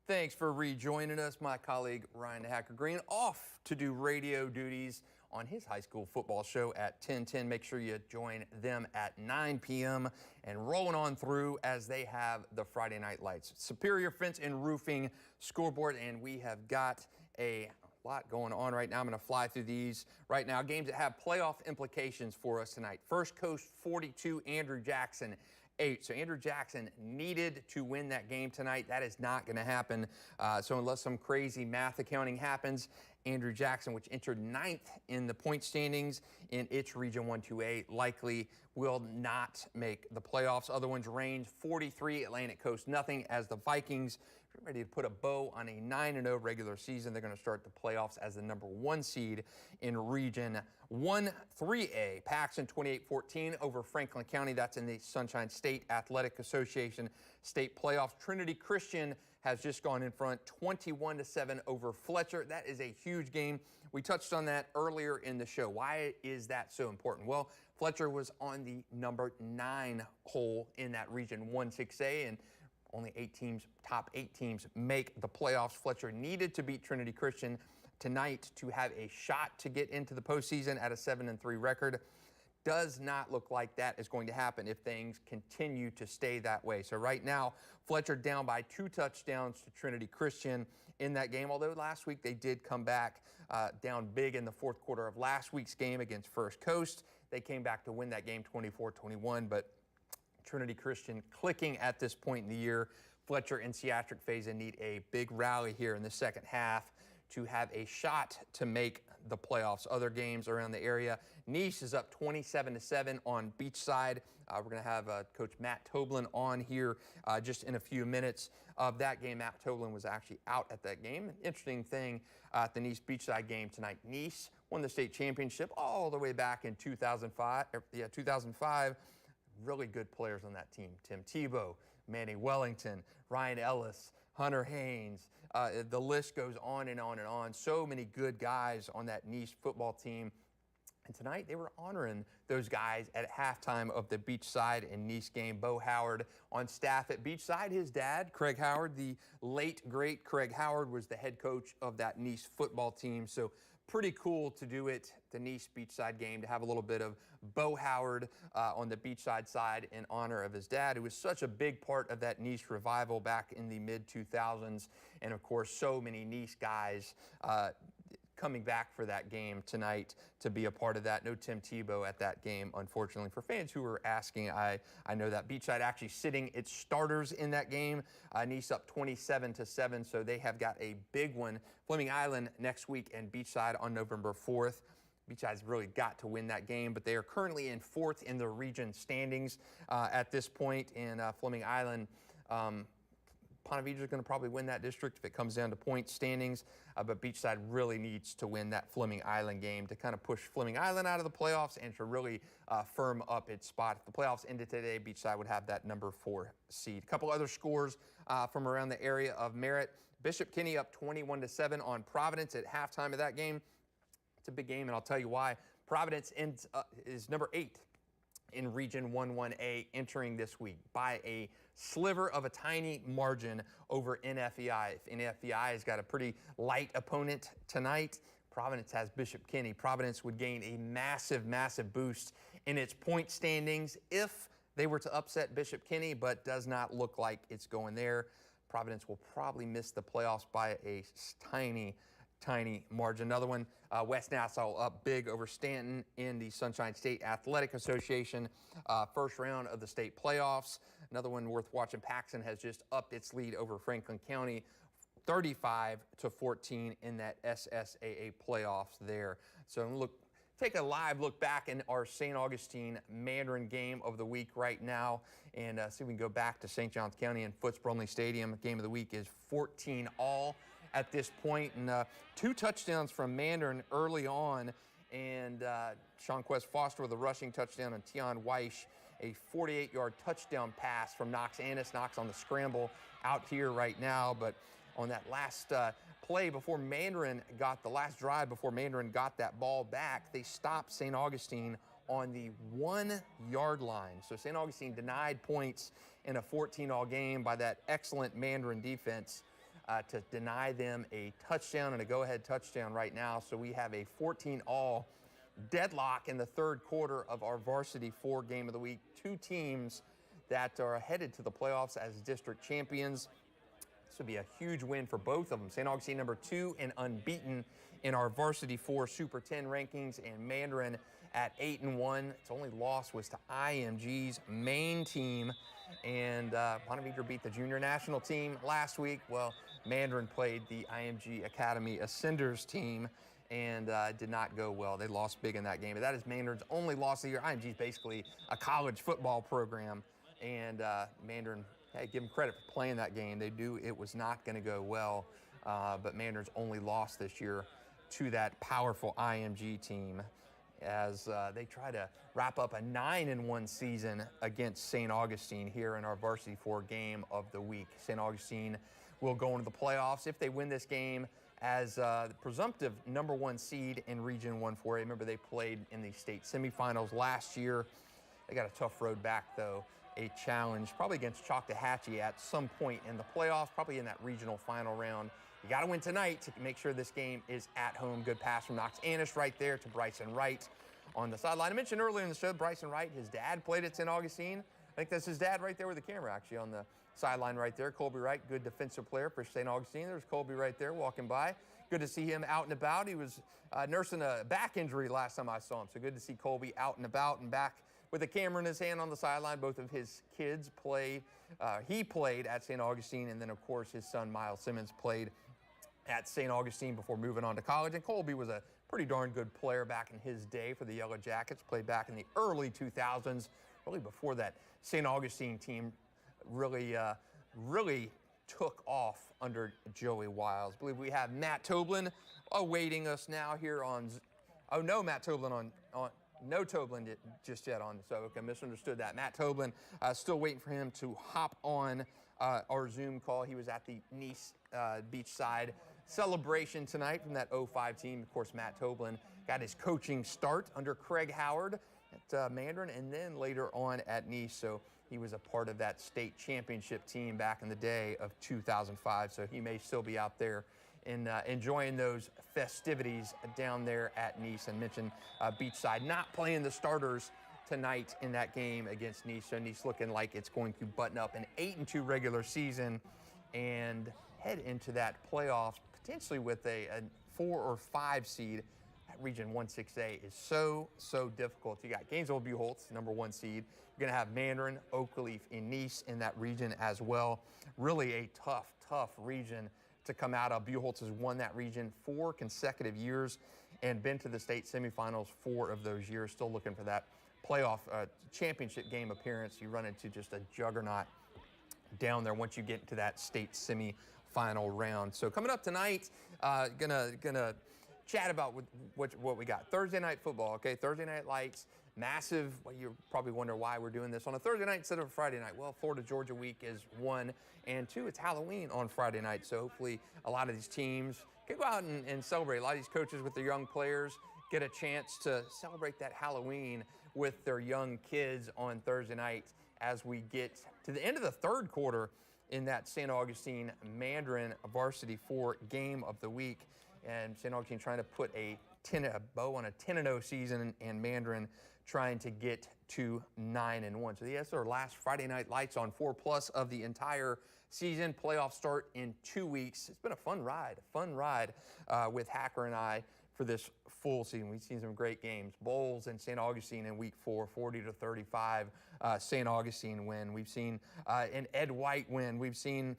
Thanks for rejoining us. My colleague Ryan the Hacker Green off to do radio duties on his high school football show at 10:10. Make sure you join them at 9 p.m. and rolling on through as they have the Friday Night Lights. Superior Fence and Roofing scoreboard, and we have got a lot going on right now. I'm going to fly through these right now. Games that have playoff implications for us tonight. First Coast 42, Andrew Jackson 8. So Andrew Jackson needed to win that game tonight. That is not going to happen. So unless some crazy math accounting happens, Andrew Jackson, which entered 9th in the point standings in its Region 1-2A, likely will not make the playoffs. Other ones range 43, Atlantic Coast nothing, as the Vikings ready to put a bow on a 9-0 regular season. They're going to start the playoffs as the number 1 seed in Region 1-3A. Paxton 28-14 over Franklin County. That's in the Sunshine State Athletic Association state playoffs. Trinity Christian has just gone in front 21-7 over Fletcher. That is a huge game. We touched on that earlier in the show. Why is that so important? Well, Fletcher was on the number 9 hole in that Region 1-6A, and only 8 teams, top 8 teams, make the playoffs. Fletcher needed to beat Trinity Christian tonight to have a shot to get into the postseason at a 7-3 record. Does not look like that is going to happen if things continue to stay that way. So right now, Fletcher down by 2 touchdowns to Trinity Christian in that game, although last week they did come back down big in the fourth quarter of last week's game against First Coast. They came back to win that game 24-21, but Trinity Christian clicking at this point in the year. Fletcher and Seatric Faison need a big rally here in the second half to have a shot to make the playoffs. Other games around the area. Nice is up 27-7 on Beachside. We're going to have Coach Matt Toblin on here just in a few minutes of that game. Matt Toblin was actually out at that game. Interesting thing at the Nice Beachside game tonight. Nice won the state championship all the way back in 2005. 2005. Really good players on that team. Tim Tebow, Manny Wellington, Ryan Ellis, Hunter Haynes. The list goes on and on and on. So many good guys on that Nice football team. And tonight, they were honoring those guys at halftime of the Beachside and Nice game. Bo Howard on staff at Beachside. His dad, Craig Howard, the late, great Craig Howard, was the head coach of that Nice football team. So pretty cool to do it, the Nice Beachside game, to have a little bit of Bo Howard on the Beachside side in honor of his dad, who was such a big part of that Nice revival back in the mid-2000s. And, of course, so many Nice guys coming back for that game tonight to be a part of that. No Tim Tebow at that game, unfortunately. For fans who were asking, I know that Beachside actually sitting its starters in that game. Nice up 27-7, so they have got a big one. Fleming Island next week and Beachside on November 4th. Beachside's really got to win that game, but they are currently in 4th in the region standings at this point. And Fleming Island, Ponte Vedra is going to probably win that district if it comes down to point standings, but Beachside really needs to win that Fleming Island game to kind of push Fleming Island out of the playoffs and to really firm up its spot. If the playoffs ended today, Beachside would have that number 4 seed. A couple other scores from around the area of Merritt. Bishop Kenny up 21-7 on Providence at halftime of that game. It's a big game, and I'll tell you why. Providence is number 8 in Region 1-1A entering this week by a sliver of a tiny margin over NFEI. If NFEI has got a pretty light opponent tonight, Providence has Bishop Kenny. Providence would gain a massive, massive boost in its point standings if they were to upset Bishop Kenny, but does not look like it's going there. Providence will probably miss the playoffs by a tiny margin. Another one, West Nassau up big over Stanton in the Sunshine State Athletic Association first round of the state playoffs. Another one worth watching, Paxton has just upped its lead over Franklin County 35-14 in that SSAA playoffs there. So take a live look back in our St. Augustine Mandarin game of the week right now and see if we can go back to St. Johns County and Foots Brumley Stadium. Game of the week is 14-all. At this point, and 2 touchdowns from Mandarin early on, and Sean Quest Foster with a rushing touchdown, and Tion Weish a 48-yard touchdown pass from Knox Annis. Knox on the scramble out here right now, but on that last play before Mandarin got the last drive before Mandarin got that ball back, they stopped St. Augustine on the 1-yard line. So St. Augustine denied points in a 14-all game by that excellent Mandarin defense. To deny them a touchdown and a go-ahead touchdown right now. So we have a 14-all deadlock in the third quarter of our Varsity 4 game of the week. 2 teams that are headed to the playoffs as district champions. This would be a huge win for both of them. St. Augustine number 2 and unbeaten in our Varsity 4 Super 10 rankings, and Mandarin at 8-1. Its only loss was to IMG's main team. And Ponte Vedra beat the junior national team last week. Well, Mandarin played the IMG Academy Ascenders team and did not go well. They lost big in that game. But that is Mandarin's only loss of the year. IMG is basically a college football program. And Mandarin, hey, give them credit for playing that game. They knew it was not going to go well. But Mandarin's only lost this year to that powerful IMG team as they try to wrap up a 9-1 season against St. Augustine here in our Varsity 4 game of the week. St. Augustine will go into the playoffs if they win this game as the presumptive number 1 seed in Region 1-4A. Remember, they played in the state semifinals last year. They got a tough road back, though. A challenge probably against Choctawhatchee at some point in the playoffs, probably in that regional final round. You got to win tonight to make sure this game is at home. Good pass from Knox Annis right there to Bryson Wright on the sideline. I mentioned earlier in the show, Bryson Wright, his dad played at St. Augustine. I think that's his dad right there with the camera, actually, on the sideline right there. Colby Wright, good defensive player for St. Augustine. There's Colby right there walking by. Good to see him out and about. He was nursing a back injury last time I saw him, so good to see Colby out and about and back with a camera in his hand on the sideline. Both of his kids played. He played at St. Augustine, and then, of course, his son, Miles Simmons, played at St. Augustine before moving on to college. And Colby was a pretty darn good player back in his day for the Yellow Jackets, played back in the early 2000s, really before that St. Augustine team really took off under Joey Wiles. I believe we have Matt Toblin awaiting us now here on, oh no, Matt Toblin on no Toblin just yet on, so okay, misunderstood that. Matt Toblin, still waiting for him to hop on our Zoom call. He was at the Nice Beachside celebration tonight from that 05 team. Of course, Matt Toblin got his coaching start under Craig Howard at Mandarin, and then later on at Nice. So he was a part of that state championship team back in the day of 2005. So he may still be out there in enjoying those festivities down there at Nice. And mentioned Beachside not playing the starters tonight in that game against Nice. So Nice looking like it's going to button up an 8-2 regular season and head into that playoffs potentially with a 4 or 5 seed. That Region 1-6A is so difficult. You got Gainesville-Buchholz, number 1 seed. You're going to have Mandarin, Oakleaf, and Nice in that region as well. Really a tough region to come out of. Buchholz has won that region 4 consecutive years and been to the state semifinals 4 of those years. Still looking for that playoff championship game appearance. You run into just a juggernaut down there once you get into that state semifinal round. So coming up tonight, gonna chat about what we got. Thursday night football, okay? Thursday night lights, massive. Well, you probably wonder why we're doing this on a Thursday night instead of a Friday night. Well, Florida-Georgia week is 1, and 2, it's Halloween on Friday night. So hopefully a lot of these teams can go out and celebrate. A lot of these coaches with their young players get a chance to celebrate that Halloween with their young kids on Thursday night as we get to the end of the third quarter in that St. Augustine Mandarin Varsity 4 game of the week. And St. Augustine trying to put a bow on a 10-0 season, and Mandarin trying to get to 9-1. So yes, our last Friday night lights on 4+ of the entire season. Playoffs start in 2 weeks. It's been a fun ride with Hacker and I for this full season. We've seen some great games. Bowls in St. Augustine in week 4, 40-35. St. Augustine win. We've seen an Ed White win. We've seen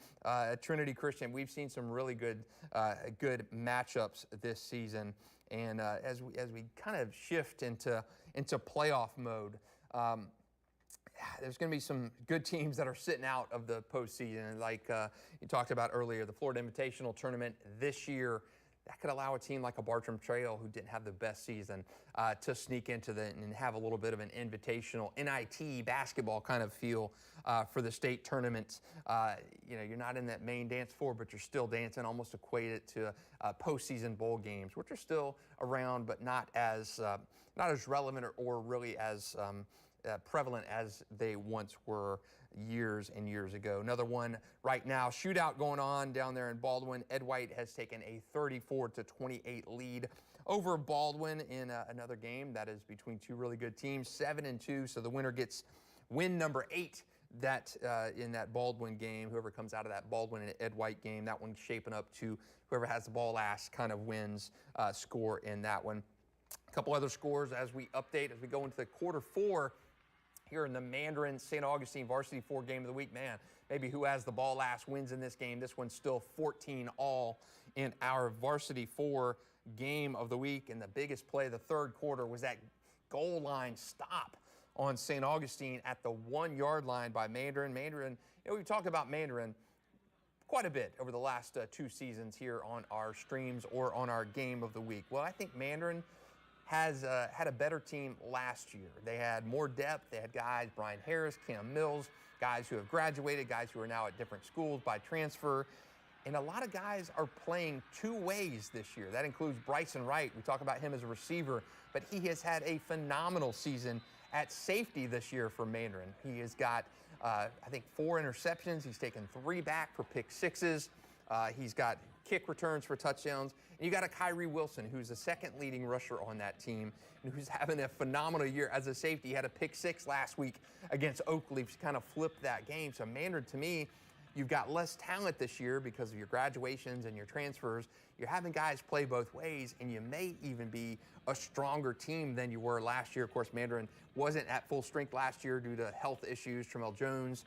Trinity Christian. We've seen some really good matchups this season. And as we kind of shift into playoff mode, there's going to be some good teams that are sitting out of the postseason. Like you talked about earlier, the Florida Invitational Tournament this year, that could allow a team like a Bartram Trail, who didn't have the best season, to sneak into and have a little bit of an invitational NIT basketball kind of feel for the state tournament. You're not in that main dance floor, but you're still dancing, almost equate it to postseason bowl games, which are still around, but not as relevant or really as prevalent as they once were years and years ago. Another one right now, shootout going on down there in Baldwin. Ed White has taken a 34-28 lead over Baldwin in another game that is between 2 really good teams, 7-2. So the winner gets win number 8 in that Baldwin game. Whoever comes out of that Baldwin and Ed White game, that one's shaping up to whoever has the ball last kind of wins score in that one. A couple other scores as we update as we go into the quarter 4 here in the Mandarin St. Augustine Varsity 4 game of the week. Man, maybe who has the ball last wins in this game. This one's still 14-all in our Varsity 4 game of the week. And the biggest play of the third quarter was that goal line stop on St. Augustine at the 1-yard line by Mandarin. Mandarin, we've talked about Mandarin quite a bit over the last 2 seasons here on our streams or on our game of the week. Well, I think Mandarin has had a better team last year. They had more depth. They had guys, Brian Harris, Cam Mills, guys who have graduated, guys who are now at different schools by transfer. And a lot of guys are playing 2 ways this year. That includes Bryson Wright. We talk about him as a receiver, but he has had a phenomenal season at safety this year for Mandarin. He has got, I think, 4 interceptions. He's taken 3 back for pick 6s. He's got kick returns for touchdowns. And you got a Kyrie Wilson, who's the 2nd leading rusher on that team, and who's having a phenomenal year as a safety. He had a pick 6 last week against Oakleaf to kind of flip that game. So Mandarin, to me, you've got less talent this year because of your graduations and your transfers. You're having guys play both ways, and you may even be a stronger team than you were last year. Of course, Mandarin wasn't at full strength last year due to health issues. Tremel Jones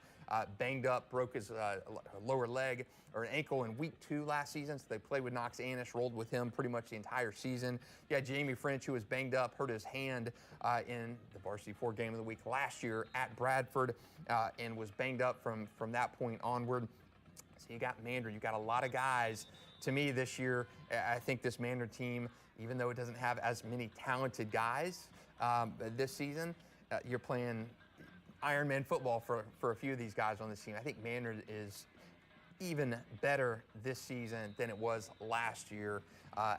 banged up, broke his lower leg or ankle in week 2 last season. So they played with Knox Anish, rolled with him pretty much the entire season. You had Jamie French, who was banged up, hurt his hand in the Varsity 4 game of the week last year at Bradford and was banged up from that point onward. So you got Mandarin. You got a lot of guys. To me this year, I think this Mandarin team, even though it doesn't have as many talented guys this season, you're playing Ironman football for a few of these guys on this team. I think Mandarin is even better this season than it was last year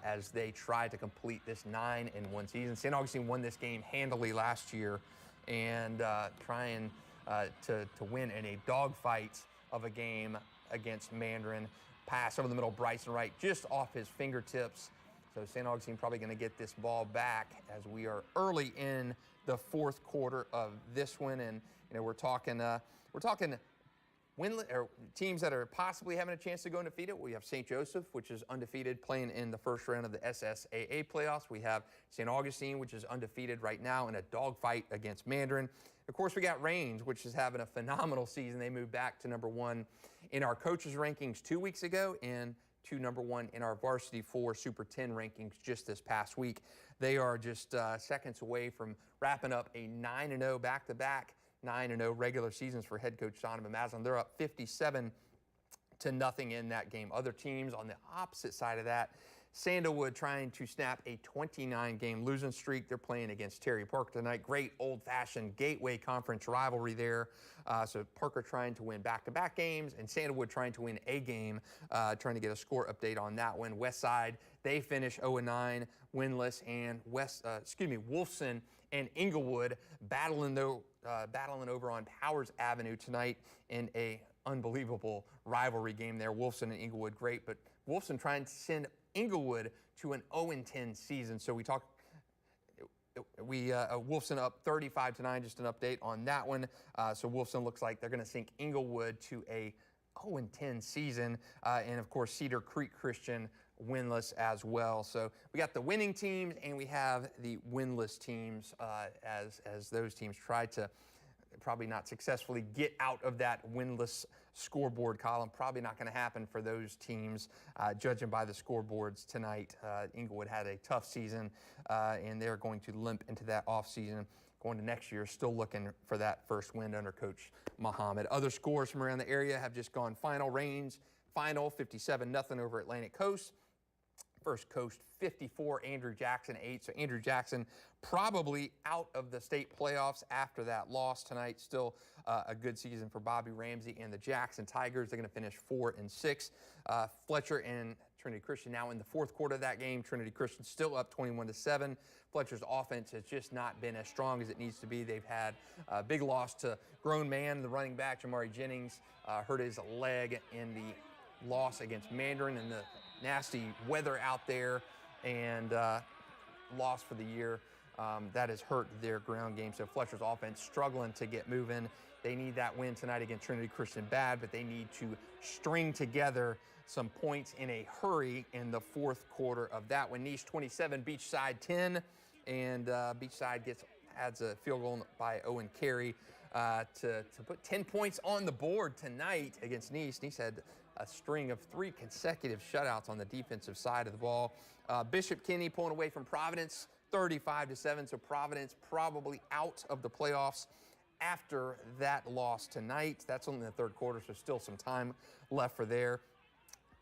as they tried to complete this 9-1 season. St. Augustine won this game handily last year and trying to win in a dogfight of a game against Mandarin. Pass over the middle, Bryson Wright just off his fingertips. So St. Augustine probably going to get this ball back as we are early in the fourth quarter of this one, and we're talking teams that are possibly having a chance to go undefeated. We have St. Joseph, which is undefeated, playing in the first round of the SSAA playoffs. We have St. Augustine, which is undefeated right now in a dogfight against Mandarin. Of course, we got Range, which is having a phenomenal season. They moved back to #1 in our coaches rankings 2 weeks ago and to #1 in our Varsity 4 Super 10 rankings just this past week. They are just seconds away from wrapping up a 9-0 back-to-back 9-0 regular seasons for head coach Donovan Maslin. They're up 57-0 in that game. Other teams on the opposite side of that, Sandalwood trying to snap a 29-game losing streak. They're playing against Terry Parker tonight. Great old-fashioned Gateway Conference rivalry there. So Parker trying to win back-to-back games, and Sandalwood trying to win a game, trying to get a score update on that one. Westside, they finish 0-9, winless, and Wolfson and Inglewood battling over on Powers Avenue tonight in a unbelievable rivalry game there. Wolfson and Inglewood, great, but Wolfson trying to send Inglewood to an 0-10 season. So Wolfson up 35-9, just an update on that one. So Wolfson looks like they're going to sink Inglewood to a 0-10 season. And of course, Cedar Creek Christian winless as well. So we got the winning teams and we have the winless teams as those teams try to probably not successfully get out of that winless scoreboard column. Probably not going to happen for those teams, judging by the scoreboards tonight. Inglewood had a tough season, and they're going to limp into that offseason. Going to next year, still looking for that first win under Coach Muhammad. Other scores from around the area have just gone final. Range, final 57-0 over Atlantic Coast. First Coast 54, Andrew Jackson 8. So Andrew Jackson probably out of the state playoffs after that loss tonight. Still a good season for Bobby Ramsey and the Jackson Tigers. They're going to finish 4-6. Fletcher and Trinity Christian now in the fourth quarter of that game. Trinity Christian still up 21-7. Fletcher's offense has just not been as strong as it needs to be. They've had a big loss to grown man, the running back, Jamari Jennings, hurt his leg in the loss against Mandarin and the nasty weather out there, and loss for the year. That has hurt their ground game. So Fletcher's offense struggling to get moving. They need that win tonight against Trinity Christian bad, but they need to string together some points in a hurry in the fourth quarter of that one. Nice 27, Beachside 10, and Beachside adds a field goal by Owen Carey to put 10 points on the board tonight against Nice. Nice had a string of 3 consecutive shutouts on the defensive side of the ball. Bishop Kenny pulling away from Providence 35-7, so Providence probably out of the playoffs after that loss tonight. That's only the third quarter, so still some time left for there.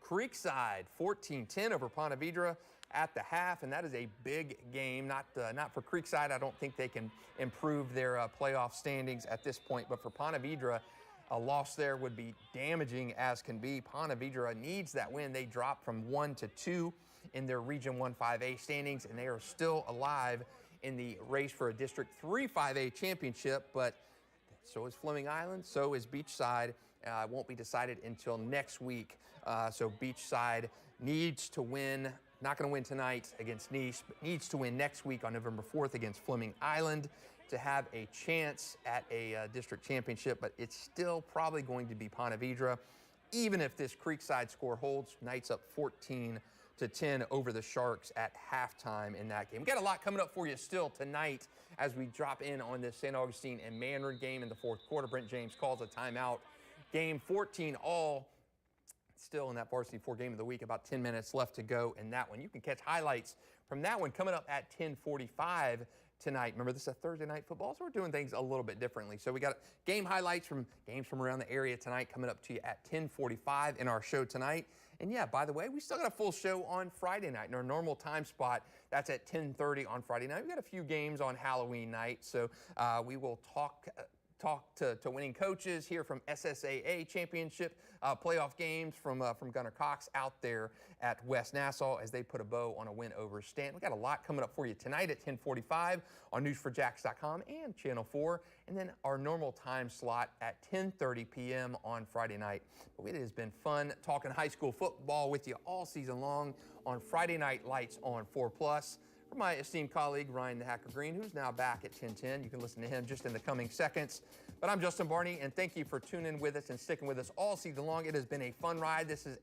Creekside 14-10 over Ponte Vedra at the half, and that is a big game. Not for Creekside. I don't think they can improve their playoff standings at this point, but for Ponte Vedra, a loss there would be damaging as can be. Ponte Vedra needs that win. They dropped from 1 to 2 in their Region 1 5A standings, and they are still alive in the race for a District 3 5A championship, but so is Fleming Island, so is Beachside. Won't be decided until next week. So Beachside needs to win. Not going to win tonight against Nice, but needs to win next week on November 4th against Fleming Island to have a chance at a district championship, but it's still probably going to be Ponte Vedra. Even if this Creekside score holds, Knights up 14-10 over the Sharks at halftime in that game. We got a lot coming up for you still tonight as we drop in on this St. Augustine and Mandarin game in the fourth quarter. Brent James calls a timeout. Game 14 all still in that Varsity 4 game of the week. About 10 minutes left to go in that one. You can catch highlights from that one coming up at 10:45 tonight. Remember, this is a Thursday night football, so we're doing things a little bit differently. So we got game highlights from games from around the area tonight coming up to you at 10:45 in our show tonight. And yeah, by the way, we still got a full show on Friday night in our normal time spot. That's at 10:30 on Friday night. We got a few games on Halloween night, so we will talk talk to winning coaches, hear from SSAA championship playoff games from Gunnar Cox out there at West Nassau as they put a bow on a win over Stanton. We got a lot coming up for you tonight at 10:45 on News4Jax.com and Channel 4, and then our normal time slot at 10:30 p.m. on Friday night. But it has been fun talking high school football with you all season long on Friday Night Lights on 4+. For my esteemed colleague, Ryan the Hacker Green, who's now back at 10:10. You can listen to him just in the coming seconds. But I'm Justin Barney, and thank you for tuning with us and sticking with us all season long. It has been a fun ride. This is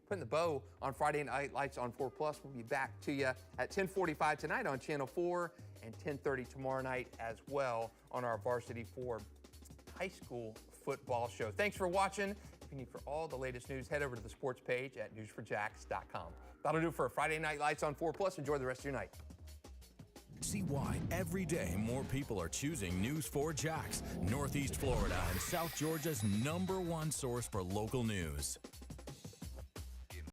putting the bow on Friday Night Lights on 4+. We'll be back to you at 10:45 tonight on Channel 4 and 10:30 tomorrow night as well on our Varsity 4 high school football show. Thanks for watching. If you need for all the latest news, head over to the sports page at News4Jax.com. That'll do for Friday Night Lights on 4+. Enjoy the rest of your night. See why every day more people are choosing News4Jax, Northeast Florida and South Georgia's #1 source for local news.